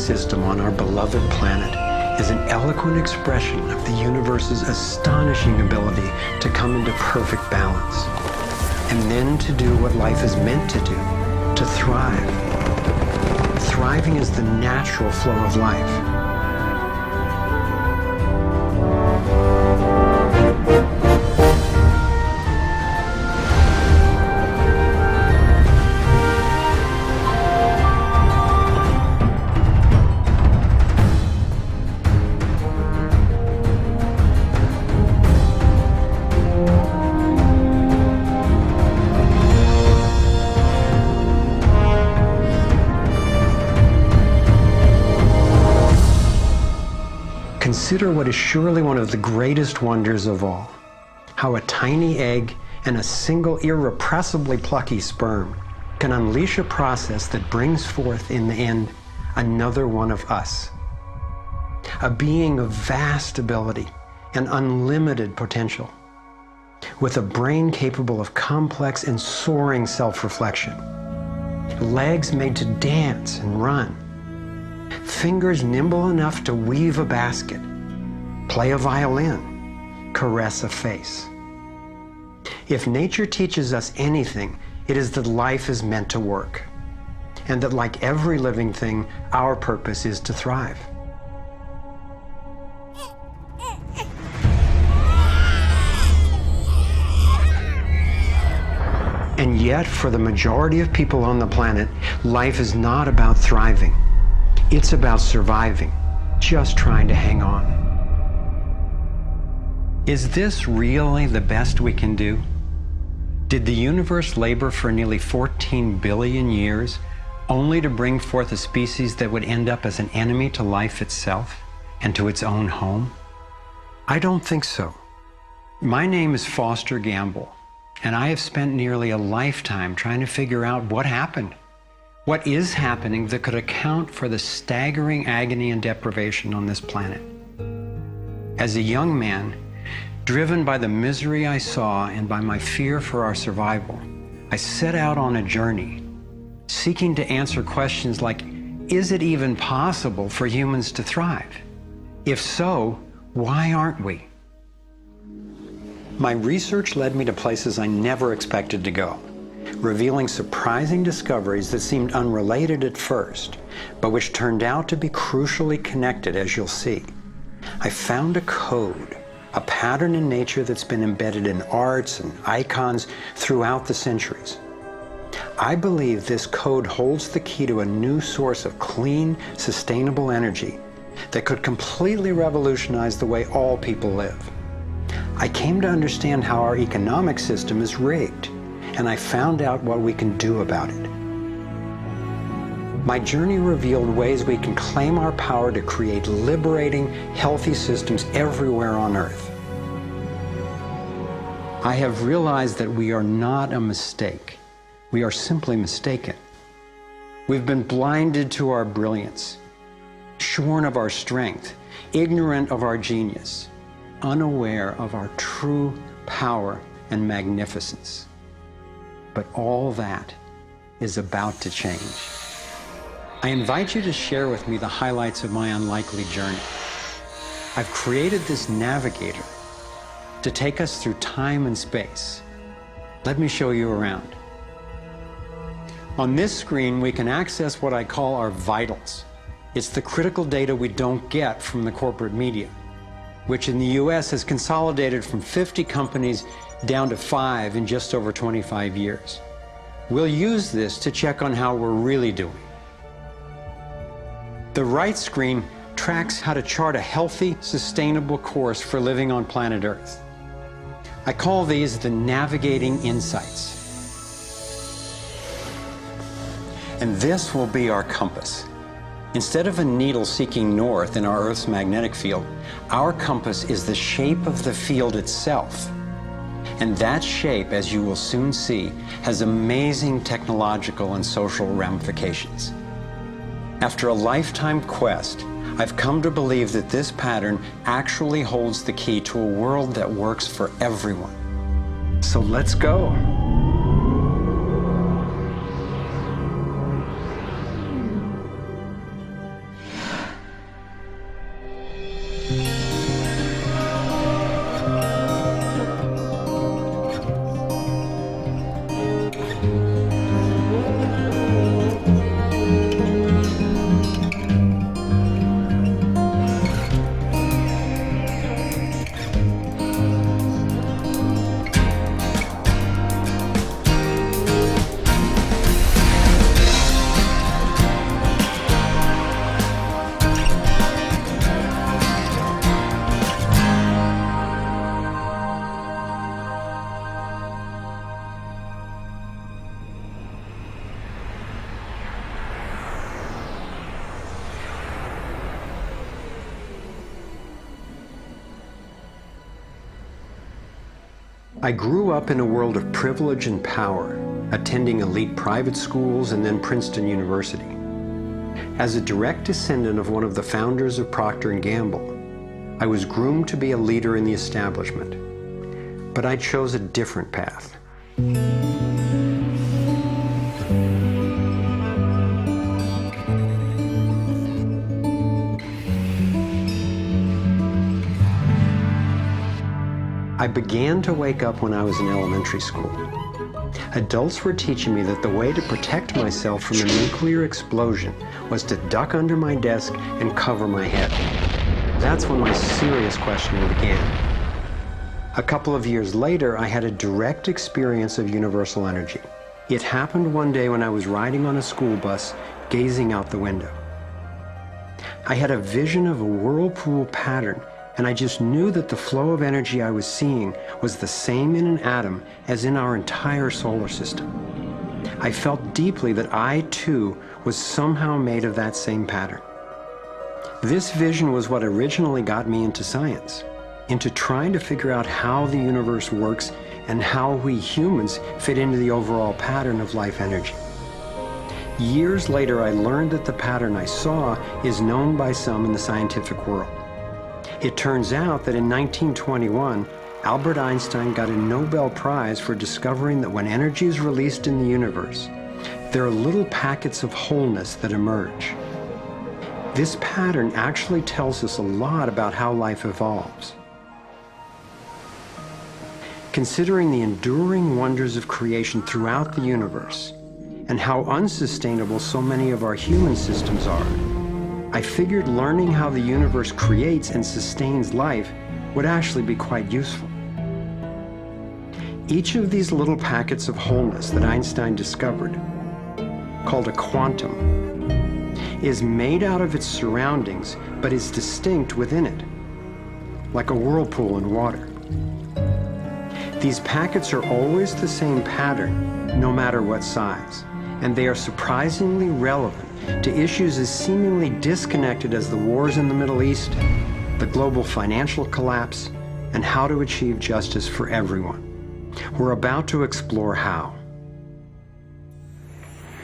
system on our beloved planet is an eloquent expression of the universe's astonishing ability to come into perfect balance, and then to do what life is meant to do, to thrive. Thriving is the natural flow of life. Consider what is surely one of the greatest wonders of all, how a tiny egg and a single irrepressibly plucky sperm can unleash a process that brings forth in the end another one of us. A being of vast ability and unlimited potential, with a brain capable of complex and soaring self-reflection, legs made to dance and run, fingers nimble enough to weave a basket, play a violin, caress a face. If nature teaches us anything, it is that life is meant to work, and that like every living thing, our purpose is to thrive. And yet, for the majority of people on the planet, life is not about thriving. It's about surviving, just trying to hang on. Is this really the best we can do? Did the universe labor for nearly 14 billion years only to bring forth a species that would end up as an enemy to life itself and to its own home? I don't think so. My name is Foster Gamble, and I have spent nearly a lifetime trying to figure out what happened. What is happening that could account for the staggering agony and deprivation on this planet? As a young man, driven by the misery I saw and by my fear for our survival, I set out on a journey, seeking to answer questions like, is it even possible for humans to thrive? If so, why aren't we? My research led me to places I never expected to go, revealing surprising discoveries that seemed unrelated at first, but which turned out to be crucially connected, as you'll see. I found a code, a pattern in nature that's been embedded in arts and icons throughout the centuries. I believe this code holds the key to a new source of clean, sustainable energy that could completely revolutionize the way all people live. I came to understand how our economic system is rigged, and I found out what we can do about it. My journey revealed ways we can claim our power to create liberating, healthy systems everywhere on Earth. I have realized that we are not a mistake. We are simply mistaken. We've been blinded to our brilliance, shorn of our strength, ignorant of our genius, unaware of our true power and magnificence. But all that is about to change. I invite you to share with me the highlights of my unlikely journey. I've created this navigator to take us through time and space. Let me show you around. On this screen, we can access what I call our vitals. It's the critical data we don't get from the corporate media, which in the US has consolidated from 50 companies down to 5 in just over 25 years. We'll use this to check on how we're really doing. The right screen tracks how to chart a healthy, sustainable course for living on planet Earth. I call these the navigating insights. And this will be our compass. Instead of a needle seeking north in our Earth's magnetic field, our compass is the shape of the field itself. And that shape, as you will soon see, has amazing technological and social ramifications. After a lifetime quest, I've come to believe that this pattern actually holds the key to a world that works for everyone. So let's go. I grew up in a world of privilege and power, attending elite private schools and then Princeton University. As a direct descendant of one of the founders of Procter & Gamble, I was groomed to be a leader in the establishment. But I chose a different path. I began to wake up when I was in elementary school. Adults were teaching me that the way to protect myself from a nuclear explosion was to duck under my desk and cover my head. That's when my serious questioning began. A couple of years later, I had a direct experience of universal energy. It happened one day when I was riding on a school bus, gazing out the window. I had a vision of a whirlpool pattern, and I just knew that the flow of energy I was seeing was the same in an atom as in our entire solar system. I felt deeply that I, too, was somehow made of that same pattern. This vision was what originally got me into science, into trying to figure out how the universe works and how we humans fit into the overall pattern of life energy. Years later, I learned that the pattern I saw is known by some in the scientific world. It turns out that in 1921, Albert Einstein got a Nobel Prize for discovering that when energy is released in the universe, there are little packets of wholeness that emerge. This pattern actually tells us a lot about how life evolves. Considering the enduring wonders of creation throughout the universe and how unsustainable so many of our human systems are, I figured learning how the universe creates and sustains life would actually be quite useful. Each of these little packets of wholeness that Einstein discovered, called a quantum, is made out of its surroundings but is distinct within it, like a whirlpool in water. These packets are always the same pattern, no matter what size, and they are surprisingly relevant to issues as seemingly disconnected as the wars in the Middle East, the global financial collapse, and how to achieve justice for everyone. We're about to explore how.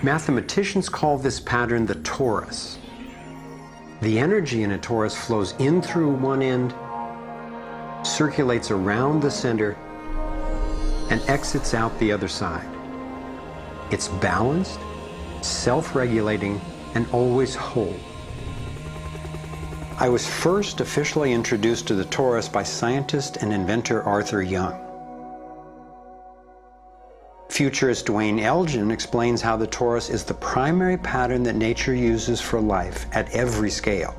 Mathematicians call this pattern the torus. The energy in a torus flows in through one end, circulates around the center, and exits out the other side. It's balanced, self-regulating, and always whole. I was first officially introduced to the torus by scientist and inventor Arthur Young. Futurist Dwayne Elgin explains how the torus is the primary pattern that nature uses for life at every scale.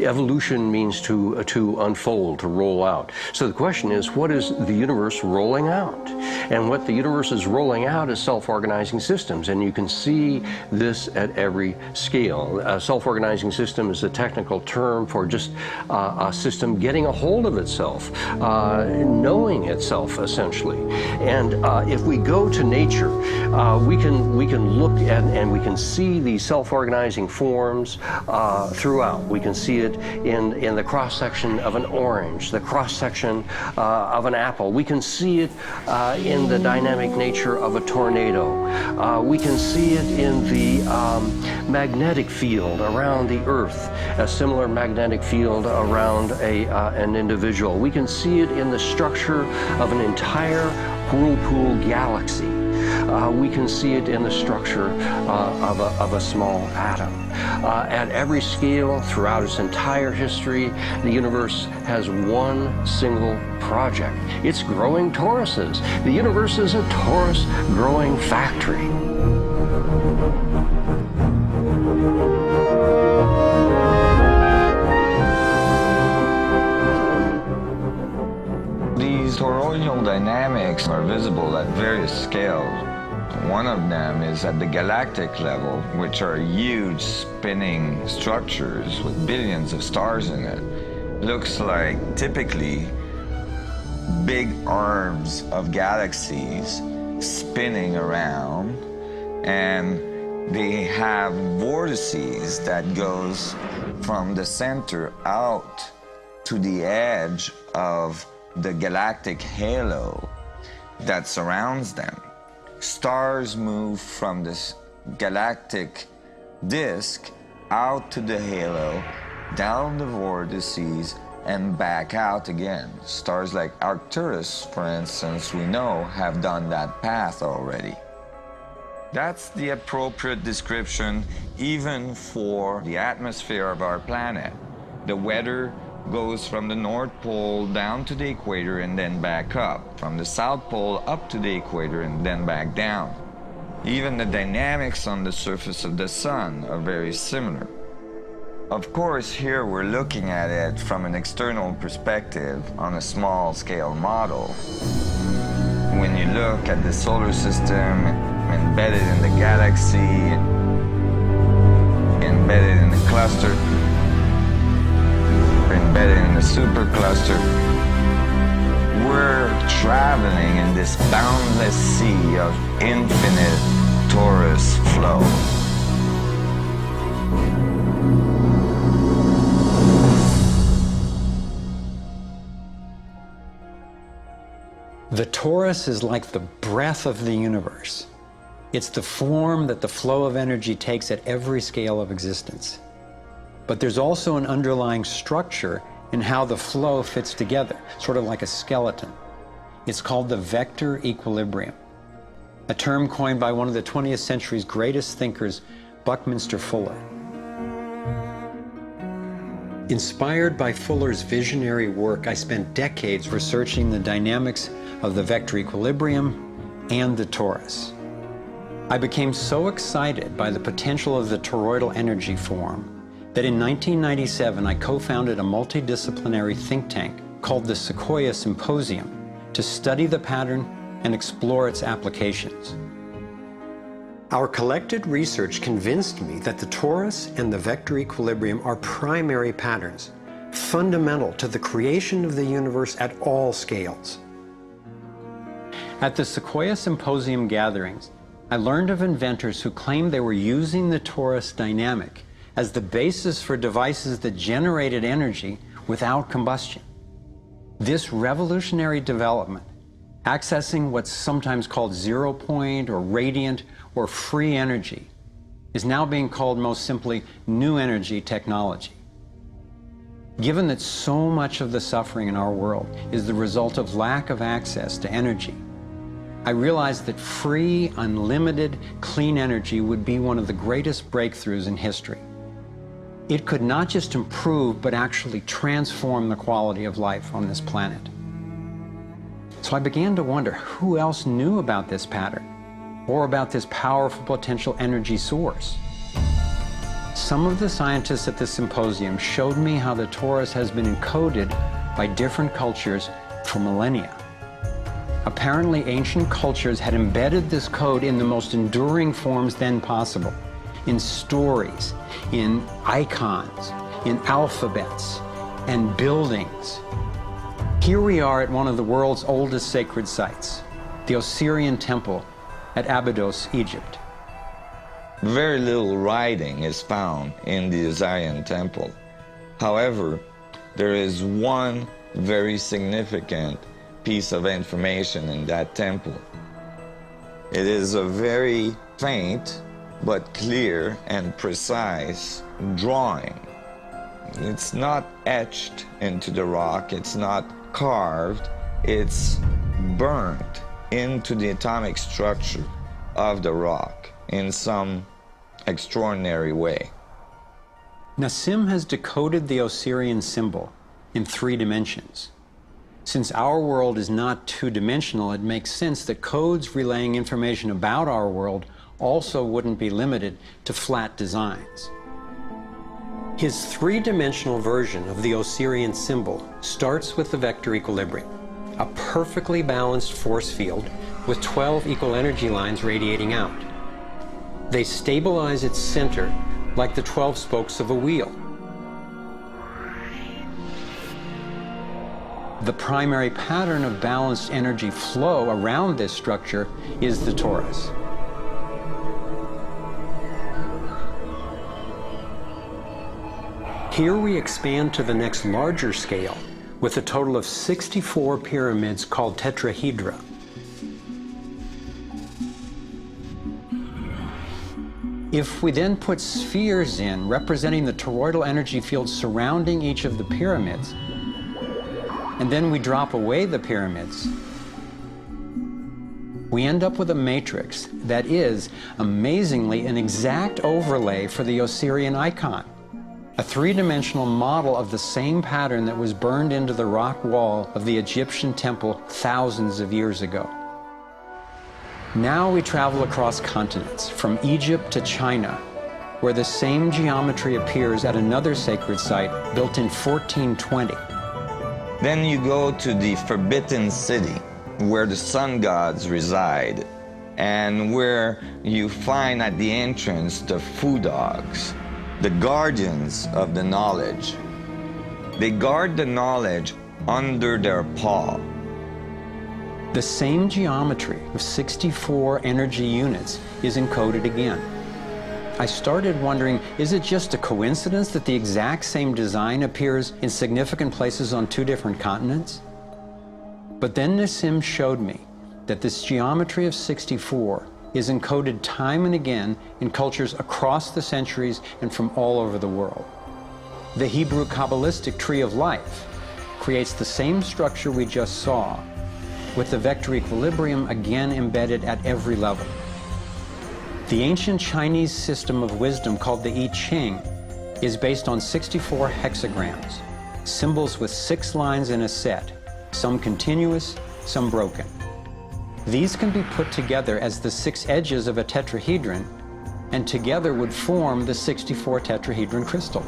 Evolution means to unfold, to roll out. So the question is, what is the universe rolling out? And what the universe is rolling out is self-organizing systems, and you can see this at every scale. A self-organizing system is a technical term for just a system getting a hold of itself, knowing itself, essentially. And if we go to nature, we can look at and we can see these self-organizing forms throughout. We can see it in the cross-section of an orange, the cross-section of an apple. We can see it in the dynamic nature of a tornado. We can see it in the magnetic field around the Earth, a similar magnetic field around an individual. We can see it in the structure of an entire whirlpool galaxy. We can see it in the structure of a small atom. At every scale, throughout its entire history, the universe has one single project. It's growing toruses. The universe is a torus growing factory. These toroidal dynamics are visible at various scales. One of them is at the galactic level, which are huge spinning structures with billions of stars in it. Looks like typically big arms of galaxies spinning around, and they have vortices that goes from the center out to the edge of the galactic halo that surrounds them. Stars move from this galactic disk out to the halo, down the vortices, and back out again. Stars like Arcturus, for instance, we know have done that path already. That's the appropriate description even for the atmosphere of our planet. The weather goes from the North Pole down to the equator and then back up, from the South Pole up to the equator and then back down. Even the dynamics on the surface of the sun are very similar. Of course, here we're looking at it from an external perspective on a small scale model. When you look at the solar system embedded in the galaxy, embedded in the cluster, embedded in the supercluster, we're traveling in this boundless sea of infinite torus flow. The torus is like the breath of the universe. It's the form that the flow of energy takes at every scale of existence. But there's also an underlying structure in how the flow fits together, sort of like a skeleton. It's called the vector equilibrium, a term coined by one of the 20th century's greatest thinkers, Buckminster Fuller. Inspired by Fuller's visionary work, I spent decades researching the dynamics of the vector equilibrium and the torus. I became so excited by the potential of the toroidal energy form that in 1997 I co-founded a multidisciplinary think tank called the Sequoia Symposium to study the pattern and explore its applications. Our collected research convinced me that the torus and the vector equilibrium are primary patterns, fundamental to the creation of the universe at all scales. At the Sequoia Symposium gatherings, I learned of inventors who claimed they were using the torus dynamic as the basis for devices that generated energy without combustion. This revolutionary development, accessing what's sometimes called zero point or radiant or free energy, is now being called most simply new energy technology. Given that so much of the suffering in our world is the result of lack of access to energy, I realized that free, unlimited, clean energy would be one of the greatest breakthroughs in history. It could not just improve, but actually transform the quality of life on this planet. So I began to wonder who else knew about this pattern or about this powerful potential energy source. Some of the scientists at the symposium showed me how the torus has been encoded by different cultures for millennia. Apparently, ancient cultures had embedded this code in the most enduring forms then possible, in stories, in icons, in alphabets, and buildings. Here we are at one of the world's oldest sacred sites, the Osirian Temple at Abydos, Egypt. Very little writing is found in the Osirian Temple. However, there is one very significant piece of information in that temple. It is a very faint but clear and precise drawing. It's not etched into the rock, it's not carved, it's burnt into the atomic structure of the rock in some extraordinary way. Nassim has decoded the Osirian symbol in 3 dimensions. Since our world is not two-dimensional, it makes sense that codes relaying information about our world also wouldn't be limited to flat designs. His 3-dimensional version of the Osirian symbol starts with the vector equilibrium, a perfectly balanced force field with 12 equal energy lines radiating out. They stabilize its center like the 12 spokes of a wheel. The primary pattern of balanced energy flow around this structure is the torus. Here we expand to the next larger scale, with a total of 64 pyramids called tetrahedra. If we then put spheres in, representing the toroidal energy field surrounding each of the pyramids, and then we drop away the pyramids, we end up with a matrix that is, amazingly, an exact overlay for the Osirian icon, a three-dimensional model of the same pattern that was burned into the rock wall of the Egyptian temple thousands of years ago. Now we travel across continents, from Egypt to China, where the same geometry appears at another sacred site built in 1420. Then you go to the Forbidden City, where the sun gods reside, and where you find at the entrance the food dogs, the guardians of the knowledge. They guard the knowledge under their paw. The same geometry of 64 energy units is encoded again. I started wondering, is it just a coincidence that the exact same design appears in significant places on two different continents? But then Nassim showed me that this geometry of 64 is encoded time and again in cultures across the centuries and from all over the world. The Hebrew Kabbalistic tree of life creates the same structure we just saw, with the vector equilibrium again embedded at every level. The ancient Chinese system of wisdom called the I Ching is based on 64 hexagrams, symbols with 6 lines in a set, some continuous, some broken. These can be put together as the 6 edges of a tetrahedron, and together would form the 64 tetrahedron crystal.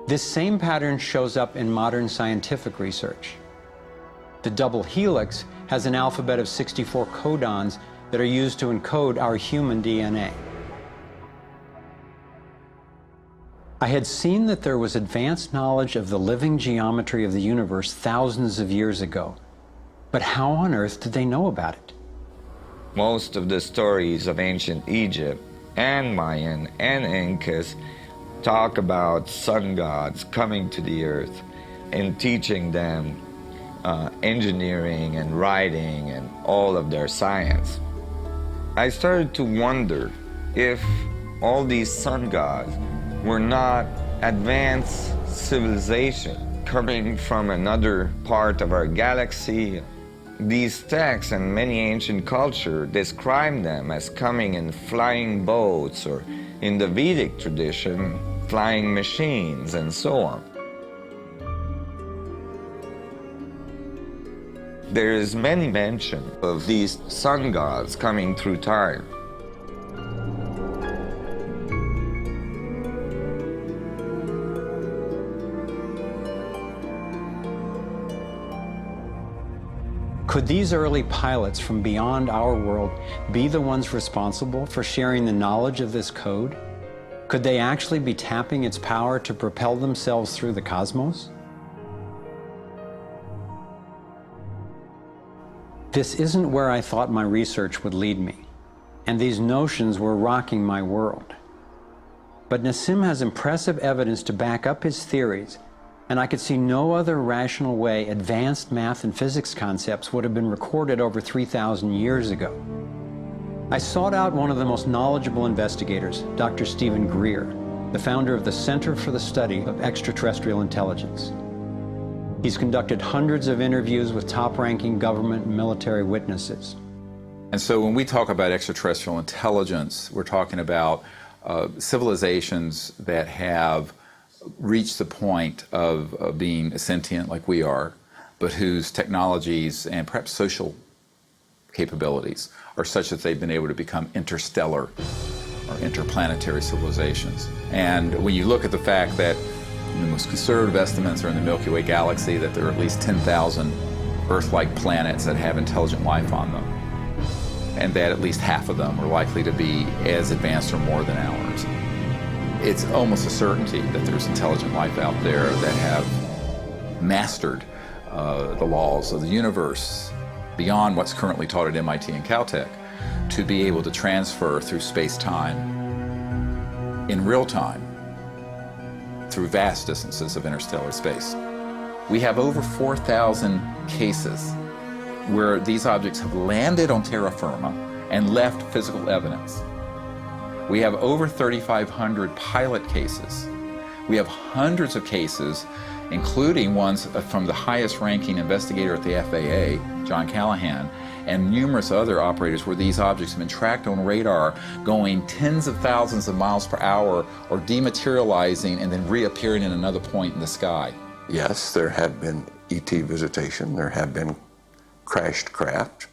This same pattern shows up in modern scientific research. The double helix has an alphabet of 64 codons that are used to encode our human DNA. I had seen that there was advanced knowledge of the living geometry of the universe thousands of years ago, but how on earth did they know about it? Most of the stories of ancient Egypt and Mayan and Incas talk about sun gods coming to the earth and teaching them engineering and writing and all of their science. I started to wonder if all these sun gods were not advanced civilization coming from another part of our galaxy. These texts and many ancient cultures describe them as coming in flying boats, or in the Vedic tradition, flying machines, and so on. There is many mention of these sun gods coming through time. Could these early pilots from beyond our world be the ones responsible for sharing the knowledge of this code? Could they actually be tapping its power to propel themselves through the cosmos? This isn't where I thought my research would lead me, and these notions were rocking my world. But Nassim has impressive evidence to back up his theories, and I could see no other rational way advanced math and physics concepts would have been recorded over 3,000 years ago. I sought out one of the most knowledgeable investigators, Dr. Stephen Greer, the founder of the Center for the Study of Extraterrestrial Intelligence. He's conducted hundreds of interviews with top-ranking government and military witnesses. And so when we talk about extraterrestrial intelligence, we're talking about civilizations that have reached the point of being sentient like we are, but whose technologies and perhaps social capabilities are such that they've been able to become interstellar or interplanetary civilizations. And when you look at the fact that the most conservative estimates are in the Milky Way galaxy that there are at least 10,000 Earth-like planets that have intelligent life on them, and that at least half of them are likely to be as advanced or more than ours. It's almost a certainty that there's intelligent life out there that have mastered the laws of the universe beyond what's currently taught at MIT and Caltech, to be able to transfer through space-time in real time through vast distances of interstellar space. We have over 4,000 cases where these objects have landed on terra firma and left physical evidence. We have over 3,500 pilot cases. We have hundreds of cases, including ones from the highest ranking investigator at the FAA, John Callahan, and numerous other operators where these objects have been tracked on radar going tens of thousands of miles per hour or dematerializing and then reappearing in another point in the sky. Yes, there have been ET visitation, there have been crashed craft,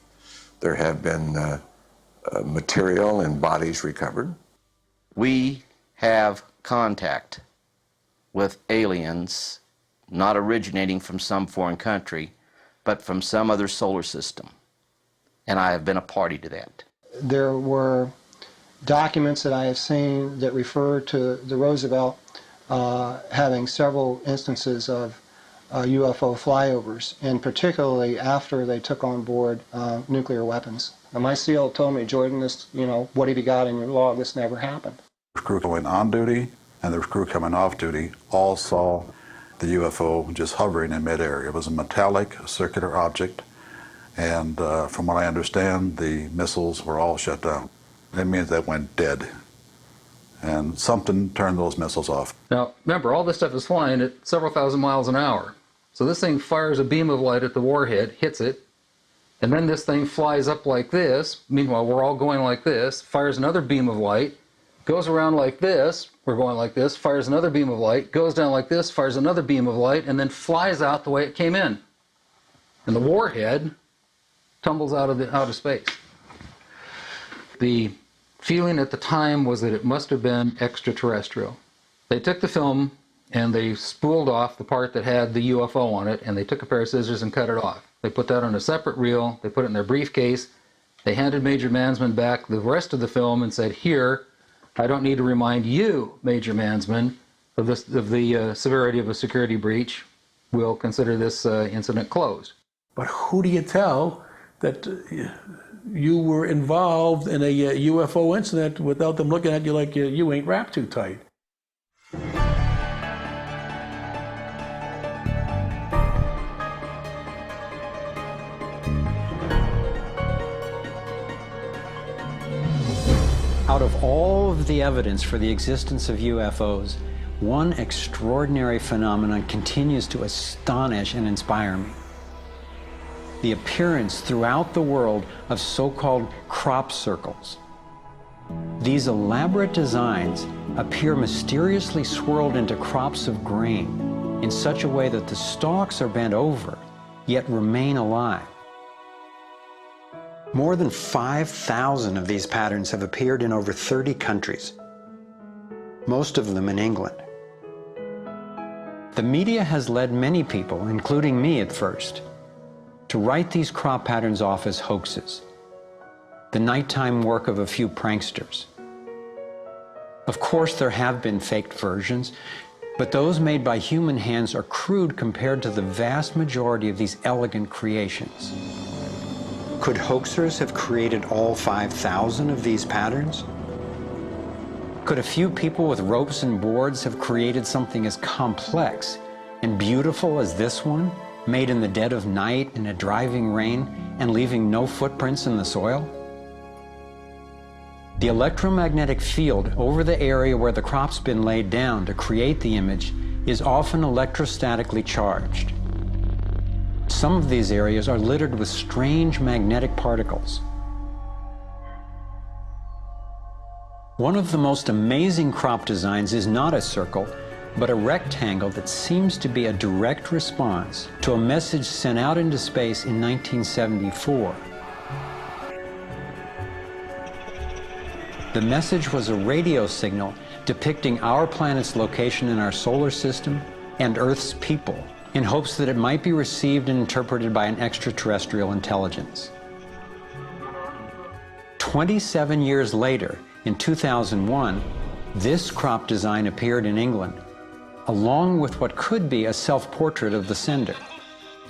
there have been material and bodies recovered. We have contact with aliens not originating from some foreign country, but from some other solar system. And I have been a party to that. There were documents that I have seen that refer to the Roosevelt having several instances of UFO flyovers, and particularly after they took on board nuclear weapons. Now, my SEAL told me, Jordan, this, what have you got in your log? This never happened. The crew going on duty and the crew coming off duty all saw the UFO just hovering in midair. It was a metallic circular object, and from what I understand, the missiles were all shut down. That means they went dead, and something turned those missiles off. Now, remember, all this stuff is flying at several thousand miles an hour. So this thing fires a beam of light at the warhead, hits it, and then this thing flies up like this. Meanwhile, we're all going like this, fires another beam of light, goes around like this, we're going like this, fires another beam of light, goes down like this, fires another beam of light, and then flies out the way it came in. And the warhead tumbles out of space. The feeling at the time was that it must have been extraterrestrial. They took the film and they spooled off the part that had the UFO on it, and they took a pair of scissors and cut it off. They put that on a separate reel, they put it in their briefcase, they handed Major Mansman back the rest of the film and said, "Here, I don't need to remind you, Major Mansman, of the severity of a security breach. We'll consider this incident closed." But who do you tell that you were involved in a UFO incident without them looking at you like you ain't wrapped too tight? Out of all of the evidence for the existence of UFOs, one extraordinary phenomenon continues to astonish and inspire me. The appearance throughout the world of so-called crop circles. These elaborate designs appear mysteriously swirled into crops of grain in such a way that the stalks are bent over, yet remain alive. More than 5,000 of these patterns have appeared in over 30 countries, most of them in England. The media has led many people, including me at first, to write these crop patterns off as hoaxes, the nighttime work of a few pranksters. Of course, there have been faked versions, but those made by human hands are crude compared to the vast majority of these elegant creations. Could hoaxers have created all 5,000 of these patterns? Could a few people with ropes and boards have created something as complex and beautiful as this one, made in the dead of night in a driving rain and leaving no footprints in the soil? The electromagnetic field over the area where the crop's been laid down to create the image is often electrostatically charged. Some of these areas are littered with strange magnetic particles. One of the most amazing crop designs is not a circle, but a rectangle that seems to be a direct response to a message sent out into space in 1974. The message was a radio signal depicting our planet's location in our solar system and Earth's people, in hopes that it might be received and interpreted by an extraterrestrial intelligence. 27 years later, in 2001, this crop design appeared in England, along with what could be a self-portrait of the sender.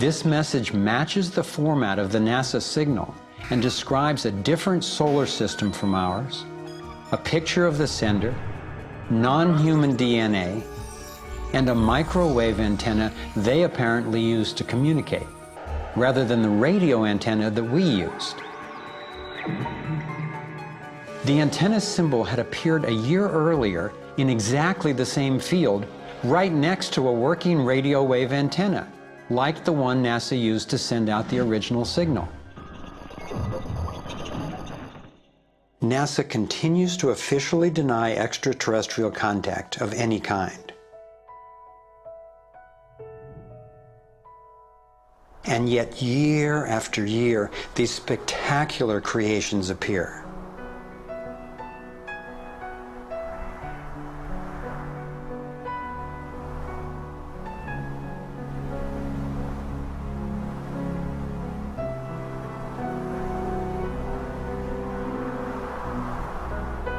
This message matches the format of the NASA signal and describes a different solar system from ours, a picture of the sender, non-human DNA, and a microwave antenna they apparently used to communicate, rather than the radio antenna that we used. The antenna symbol had appeared a year earlier in exactly the same field, right next to a working radio wave antenna, like the one NASA used to send out the original signal. NASA continues to officially deny extraterrestrial contact of any kind. And yet, year after year, these spectacular creations appear.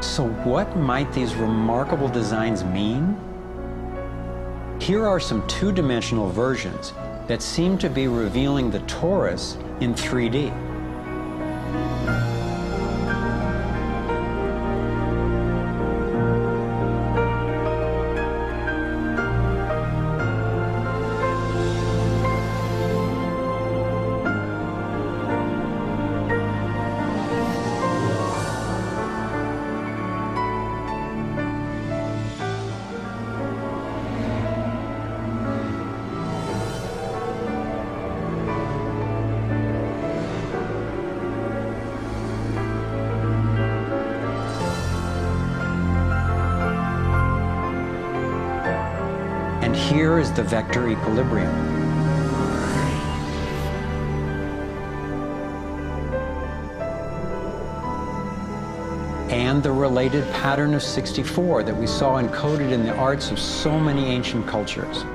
So what might these remarkable designs mean? Here are some two-dimensional versions that seem to be revealing the torus in 3D. And here is the vector equilibrium. And the related pattern of 64 that we saw encoded in the arts of so many ancient cultures.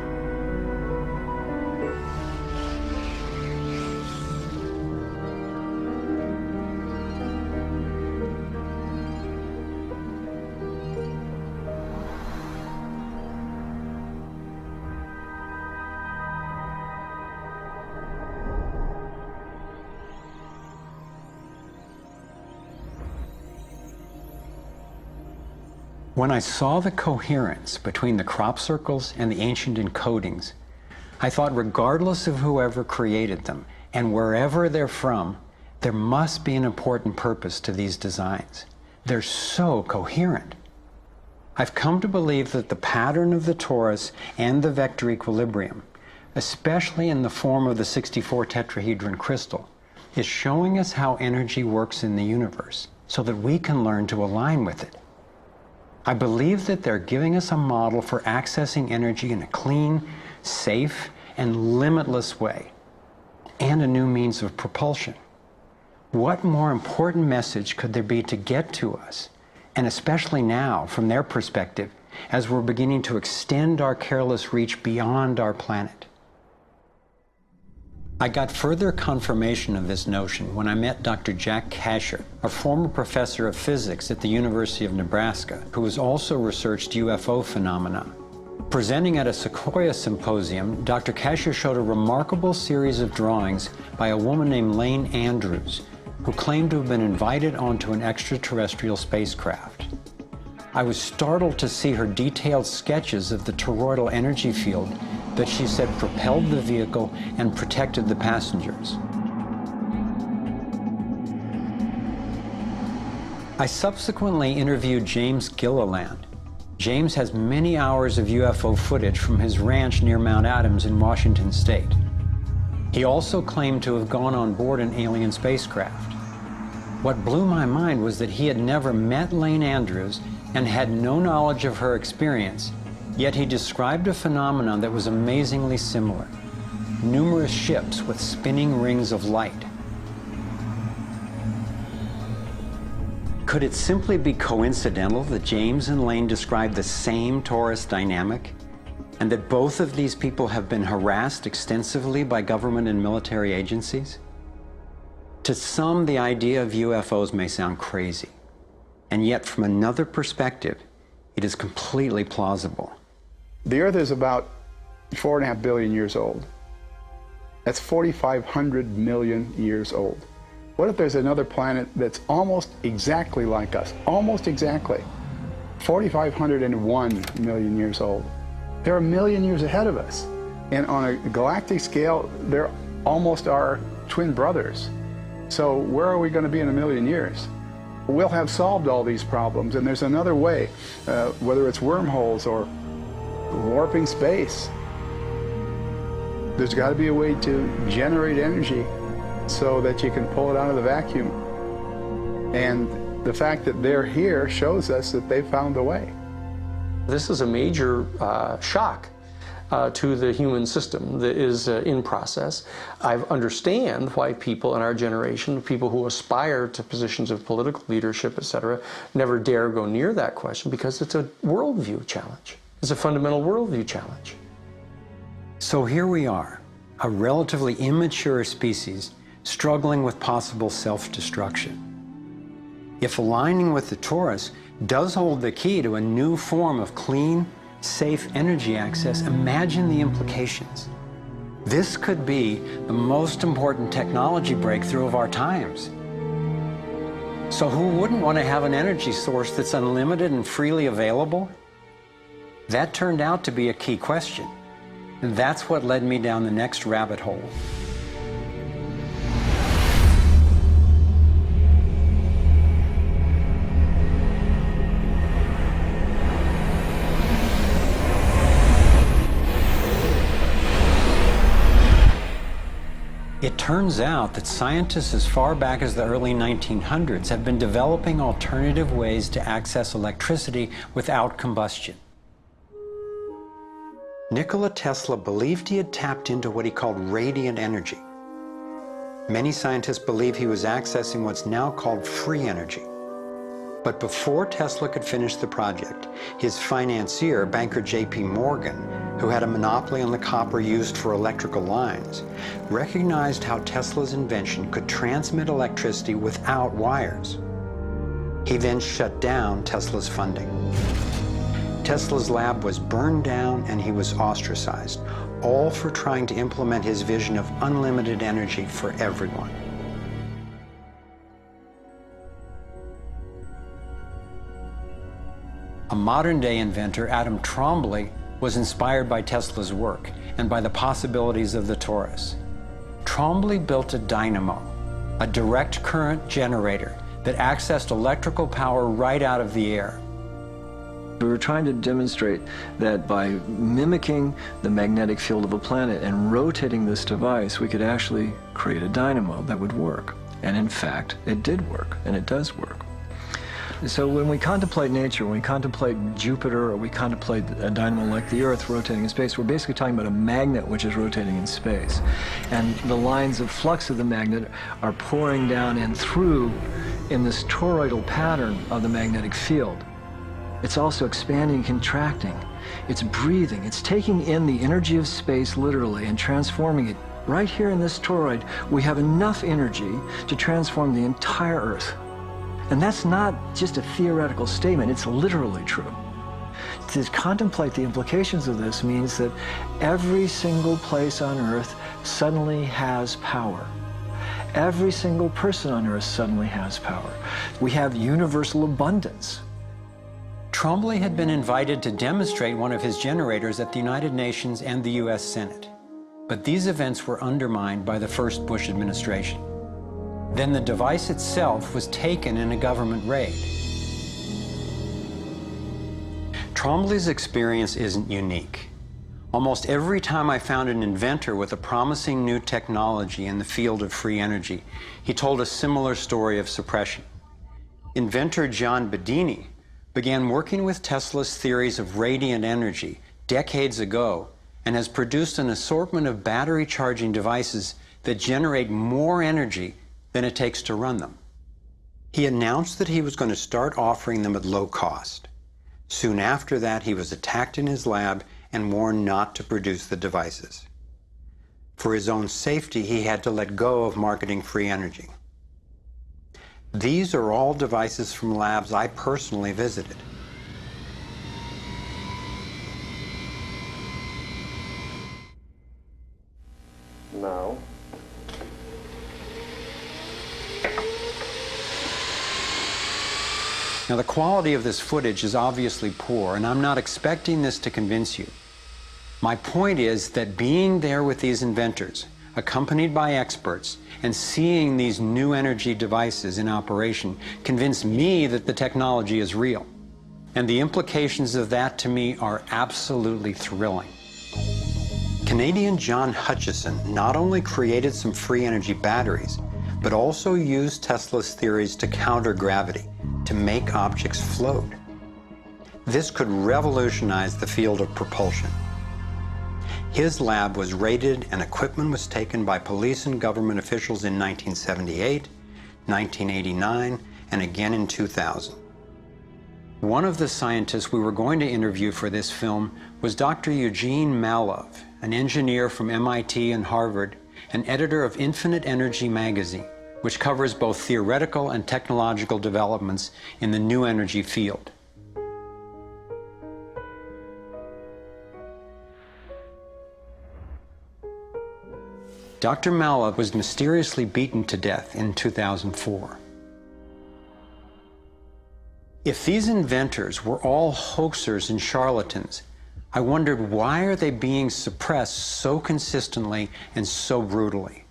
When I saw the coherence between the crop circles and the ancient encodings, I thought regardless of whoever created them and wherever they're from, there must be an important purpose to these designs. They're so coherent. I've come to believe that the pattern of the torus and the vector equilibrium, especially in the form of the 64 tetrahedron crystal, is showing us how energy works in the universe so that we can learn to align with it. I believe that they're giving us a model for accessing energy in a clean, safe, and limitless way, and a new means of propulsion. What more important message could there be to get to us, and especially now, from their perspective, as we're beginning to extend our careless reach beyond our planet? I got further confirmation of this notion when I met Dr. Jack Kasher, a former professor of physics at the University of Nebraska, who has also researched UFO phenomena. Presenting at a Sequoia symposium, Dr. Kasher showed a remarkable series of drawings by a woman named Lane Andrews, who claimed to have been invited onto an extraterrestrial spacecraft. I was startled to see her detailed sketches of the toroidal energy field that she said propelled the vehicle and protected the passengers. I subsequently interviewed James Gilliland. James has many hours of UFO footage from his ranch near Mount Adams in Washington state. He also claimed to have gone on board an alien spacecraft. What blew my mind was that he had never met Lane Andrews and had no knowledge of her experience, yet he described a phenomenon that was amazingly similar: numerous ships with spinning rings of light. Could it simply be coincidental that James and Lane described the same torus dynamic, and that both of these people have been harassed extensively by government and military agencies? To some, the idea of UFOs may sound crazy, and yet from another perspective, it is completely plausible. The Earth is about 4.5 billion years old. That's 4,500 million years old. What if there's another planet that's almost exactly like us? Almost exactly. 4,501 million years old. They're a million years ahead of us. And on a galactic scale, they're almost our twin brothers. So where are we going to be in a million years? We'll have solved all these problems, and there's another way, whether it's wormholes or warping space. There's got to be a way to generate energy so that you can pull it out of the vacuum. And the fact that they're here shows us that they found a way. This is a major shock to the human system that is in process. I understand why people in our generation, people who aspire to positions of political leadership, etc., never dare go near that question, because it's a worldview challenge. It's a fundamental worldview challenge. So here we are, a relatively immature species struggling with possible self-destruction. If aligning with the torus does hold the key to a new form of clean, safe energy access, imagine the implications. This could be the most important technology breakthrough of our times. So who wouldn't want to have an energy source that's unlimited and freely available? That turned out to be a key question, and that's what led me down the next rabbit hole. It turns out that scientists as far back as the early 1900s have been developing alternative ways to access electricity without combustion. Nikola Tesla believed he had tapped into what he called radiant energy. Many scientists believe he was accessing what's now called free energy. But before Tesla could finish the project, his financier, banker J.P. Morgan, who had a monopoly on the copper used for electrical lines, recognized how Tesla's invention could transmit electricity without wires. He then shut down Tesla's funding. Tesla's lab was burned down and he was ostracized, all for trying to implement his vision of unlimited energy for everyone. A modern-day inventor, Adam Trombly, was inspired by Tesla's work and by the possibilities of the torus. Trombly built a dynamo, a direct current generator that accessed electrical power right out of the air. We were trying to demonstrate that by mimicking the magnetic field of a planet and rotating this device, we could actually create a dynamo that would work. And in fact, it did work, and it does work. So when we contemplate nature, when we contemplate Jupiter, or we contemplate a dynamo like the Earth rotating in space, we're basically talking about a magnet which is rotating in space. And the lines of flux of the magnet are pouring down and through in this toroidal pattern of the magnetic field. It's also expanding and contracting. It's breathing. It's taking in the energy of space literally and transforming it. Right here in this toroid, we have enough energy to transform the entire Earth. And that's not just a theoretical statement, it's literally true. To contemplate the implications of this means that every single place on Earth suddenly has power. Every single person on Earth suddenly has power. We have universal abundance. Trombly had been invited to demonstrate one of his generators at the United Nations and the US Senate. But these events were undermined by the first Bush administration. Then the device itself was taken in a government raid. Trombly's experience isn't unique. Almost every time I found an inventor with a promising new technology in the field of free energy, he told a similar story of suppression. Inventor John Bedini began working with Tesla's theories of radiant energy decades ago and has produced an assortment of battery charging devices that generate more energy than it takes to run them. He announced that he was going to start offering them at low cost. Soon after that, he was attacked in his lab and warned not to produce the devices. For his own safety, he had to let go of marketing free energy. These are all devices from labs I personally visited. Now, Now, the quality of this footage is obviously poor, and I'm not expecting this to convince you. My point is that being there with these inventors, accompanied by experts, and seeing these new energy devices in operation convinced me that the technology is real. And the implications of that to me are absolutely thrilling. Canadian John Hutchison not only created some free energy batteries, but also used Tesla's theories to counter gravity, to make objects float. This could revolutionize the field of propulsion. His lab was raided and equipment was taken by police and government officials in 1978, 1989, and again in 2000. One of the scientists we were going to interview for this film was Dr. Eugene Malov, an engineer from MIT and Harvard, and editor of Infinite Energy magazine, which covers both theoretical and technological developments in the new energy field. Dr. Malov was mysteriously beaten to death in 2004. If these inventors were all hoaxers and charlatans, I wondered, why are they being suppressed so consistently and so brutally?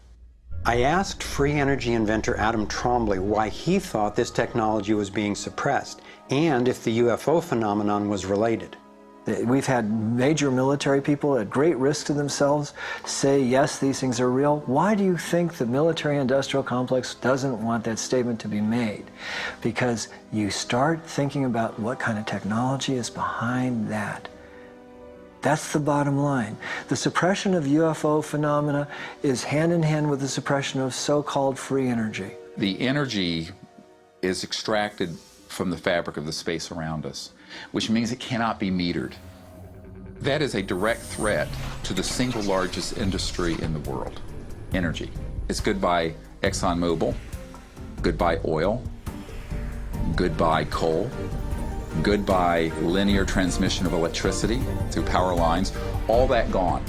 I asked free energy inventor Adam Trombley why he thought this technology was being suppressed, and if the UFO phenomenon was related. We've had major military people at great risk to themselves say, yes, these things are real. Why do you think the military-industrial complex doesn't want that statement to be made? Because you start thinking about what kind of technology is behind that. That's the bottom line. The suppression of UFO phenomena is hand in hand with the suppression of so-called free energy. The energy is extracted from the fabric of the space around us, which means it cannot be metered. That is a direct threat to the single largest industry in the world, energy. It's goodbye ExxonMobil, goodbye oil, goodbye coal, goodbye linear transmission of electricity through power lines, all that gone.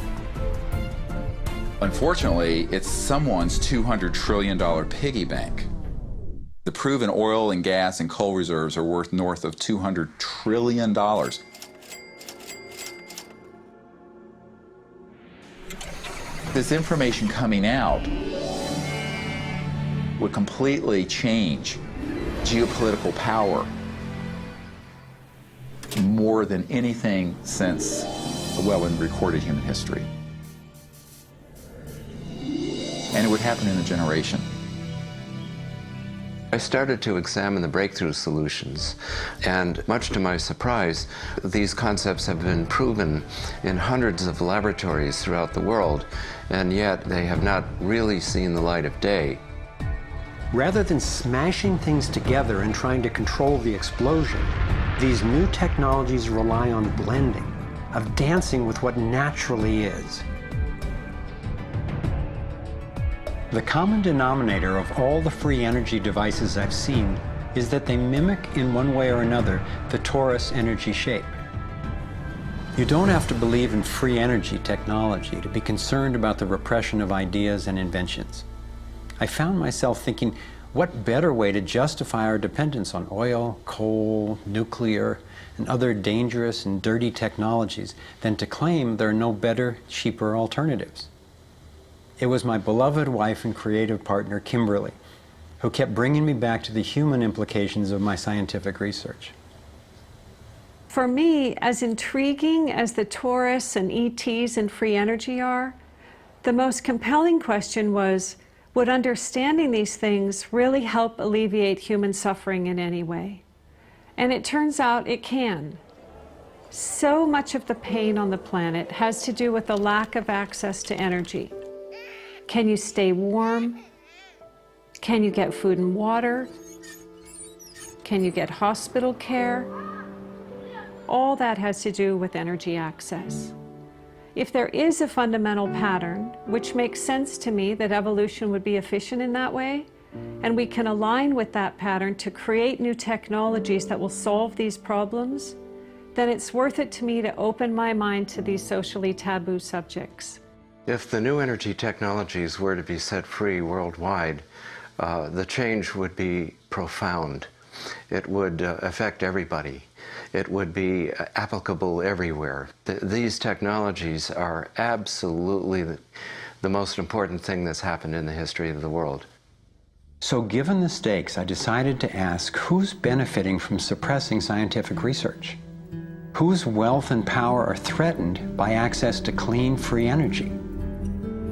Unfortunately, it's someone's $200 trillion piggy bank. The proven oil and gas and coal reserves are worth north of $200 trillion. This information coming out would completely change geopolitical power more than anything since, well, in recorded human history. And it would happen in a generation. I started to examine the breakthrough solutions, and much to my surprise, these concepts have been proven in hundreds of laboratories throughout the world, and yet they have not really seen the light of day. Rather than smashing things together and trying to control the explosion, these new technologies rely on blending, of dancing with what naturally is. The common denominator of all the free energy devices I've seen is that they mimic, in one way or another, the torus energy shape. You don't have to believe in free energy technology to be concerned about the repression of ideas and inventions. I found myself thinking, what better way to justify our dependence on oil, coal, nuclear, and other dangerous and dirty technologies than to claim there are no better, cheaper alternatives? It was my beloved wife and creative partner, Kimberly, who kept bringing me back to the human implications of my scientific research. For me, as intriguing as the torus and ETs and free energy are, the most compelling question was, would understanding these things really help alleviate human suffering in any way? And it turns out it can. So much of the pain on the planet has to do with the lack of access to energy. Can you stay warm? Can you get food and water? Can you get hospital care? All that has to do with energy access. If there is a fundamental pattern, which makes sense to me that evolution would be efficient in that way, and we can align with that pattern to create new technologies that will solve these problems, then it's worth it to me to open my mind to these socially taboo subjects. If the new energy technologies were to be set free worldwide, the change would be profound. it would affect everybody. It would be applicable everywhere. These technologies are absolutely the most important thing that's happened in the history of the world. So given the stakes, I decided to ask who's benefiting from suppressing scientific research? Whose wealth and power are threatened by access to clean, free energy?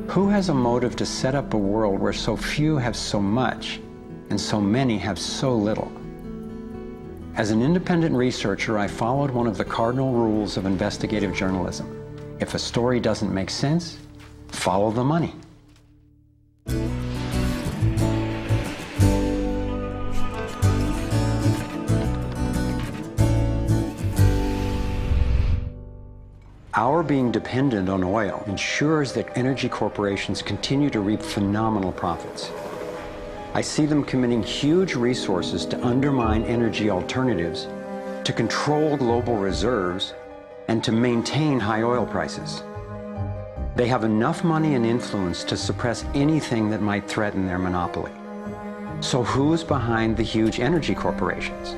Who has a motive to set up a world where so few have so much and so many have so little? As an independent researcher, I followed one of the cardinal rules of investigative journalism. If a story doesn't make sense, follow the money. Our being dependent on oil ensures that energy corporations continue to reap phenomenal profits. I see them committing huge resources to undermine energy alternatives, to control global reserves, and to maintain high oil prices. They have enough money and influence to suppress anything that might threaten their monopoly. So who's behind the huge energy corporations?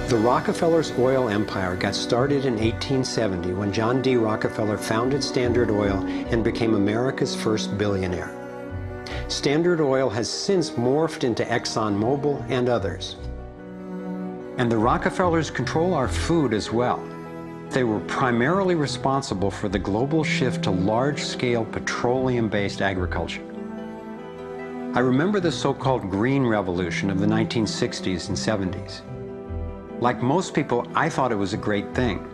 The Rockefellers' oil empire got started in 1870 when John D. Rockefeller founded Standard Oil and became America's first billionaire. Standard Oil has since morphed into ExxonMobil and others. And the Rockefellers control our food as well. They were primarily responsible for the global shift to large-scale petroleum-based agriculture. I remember the so-called Green Revolution of the 1960s and 70s. Like most people, I thought it was a great thing.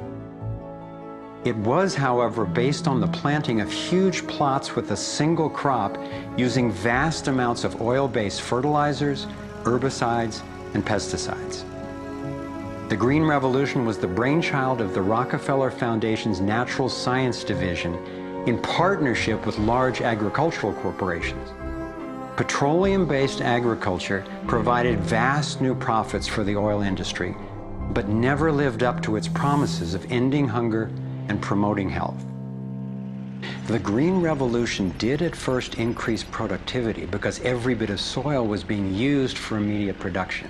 It was, however, based on the planting of huge plots with a single crop using vast amounts of oil-based fertilizers, herbicides, and pesticides. The Green Revolution was the brainchild of the Rockefeller Foundation's Natural Science Division in partnership with large agricultural corporations. Petroleum-based agriculture provided vast new profits for the oil industry, but never lived up to its promises of ending hunger and promoting health. The Green Revolution did at first increase productivity because every bit of soil was being used for immediate production.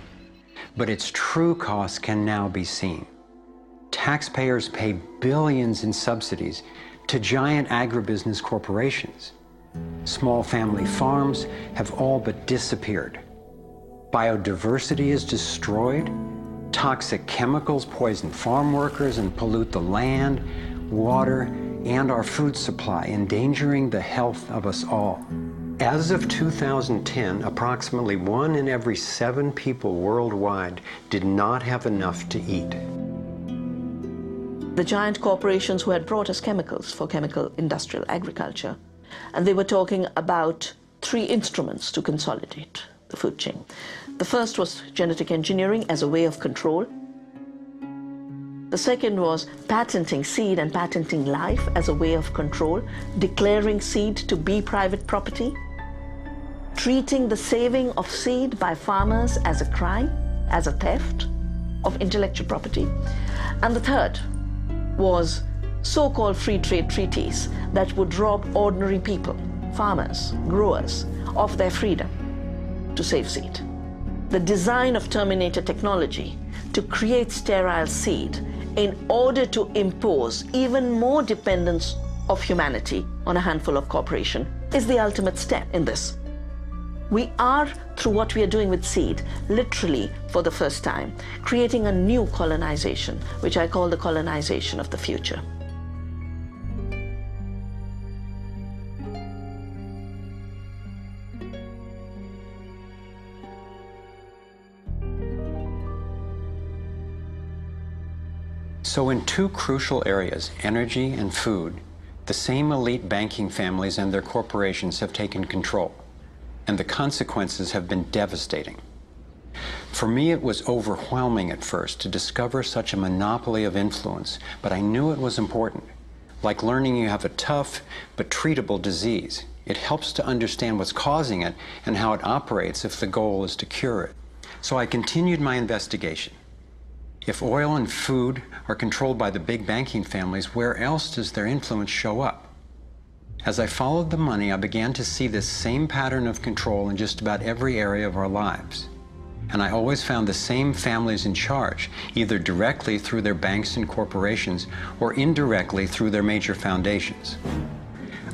But its true costs can now be seen. Taxpayers pay billions in subsidies to giant agribusiness corporations. Small family farms have all but disappeared. Biodiversity is destroyed. Toxic chemicals poison farm workers and pollute the land, water, and our food supply, endangering the health of us all. As of 2010, approximately 1 in every 7 people worldwide did not have enough to eat. The giant corporations who had brought us chemicals for chemical industrial agriculture, and they were talking about 3 instruments to consolidate the food chain. The first was genetic engineering as a way of control. The second was patenting seed and patenting life as a way of control, declaring seed to be private property, treating the saving of seed by farmers as a crime, as a theft of intellectual property. And the third was so-called free trade treaties that would rob ordinary people, farmers, growers, of their freedom to save seed. The design of Terminator technology to create sterile seed in order to impose even more dependence of humanity on a handful of corporations is the ultimate step in this. We are, through what we are doing with seed, literally for the first time, creating a new colonization, which I call the colonization of the future. So in 2 crucial areas, energy and food, the same elite banking families and their corporations have taken control, and the consequences have been devastating. For me, it was overwhelming at first to discover such a monopoly of influence, but I knew it was important. Like learning you have a tough but treatable disease. It helps to understand what's causing it and how it operates if the goal is to cure it. So I continued my investigation. If oil and food are controlled by the big banking families, where else does their influence show up? As I followed the money, I began to see this same pattern of control in just about every area of our lives. and I always found the same families in charge, either directly through their banks and corporations or indirectly through their major foundations.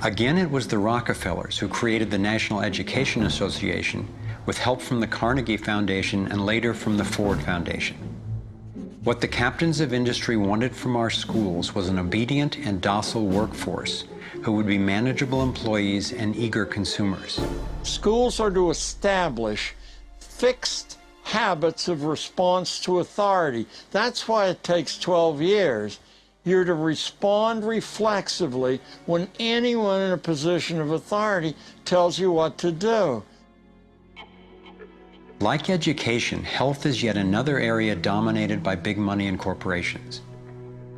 Again, it was the Rockefellers who created the National Education Association with help from the Carnegie Foundation and later from the Ford Foundation. What the captains of industry wanted from our schools was an obedient and docile workforce who would be manageable employees and eager consumers. Schools are to establish fixed habits of response to authority. That's why it takes 12 years. You're to respond reflexively when anyone in a position of authority tells you what to do. Like education, health is yet another area dominated by big money and corporations.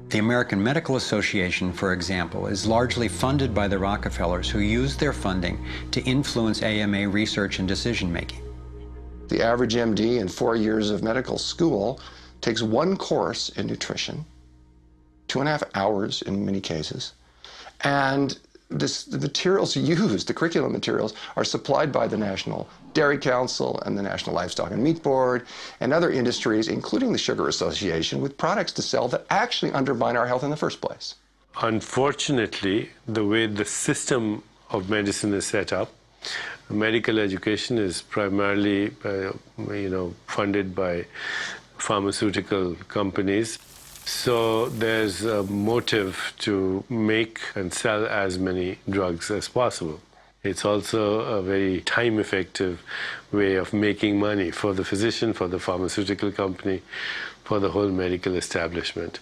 The American Medical Association, for example, is largely funded by the Rockefellers, who use their funding to influence AMA research and decision-making. The average MD in 4 years of medical school takes one course in nutrition, 2.5 hours in many cases, and the materials used, the curriculum materials, are supplied by the National Dairy Council and the National Livestock and Meat Board and other industries, including the Sugar Association, with products to sell that actually undermine our health in the first place. Unfortunately, the way the system of medicine is set up, medical education is primarily funded by pharmaceutical companies. So there's a motive to make and sell as many drugs as possible. It's also a very time-effective way of making money for the physician, for the pharmaceutical company, for the whole medical establishment.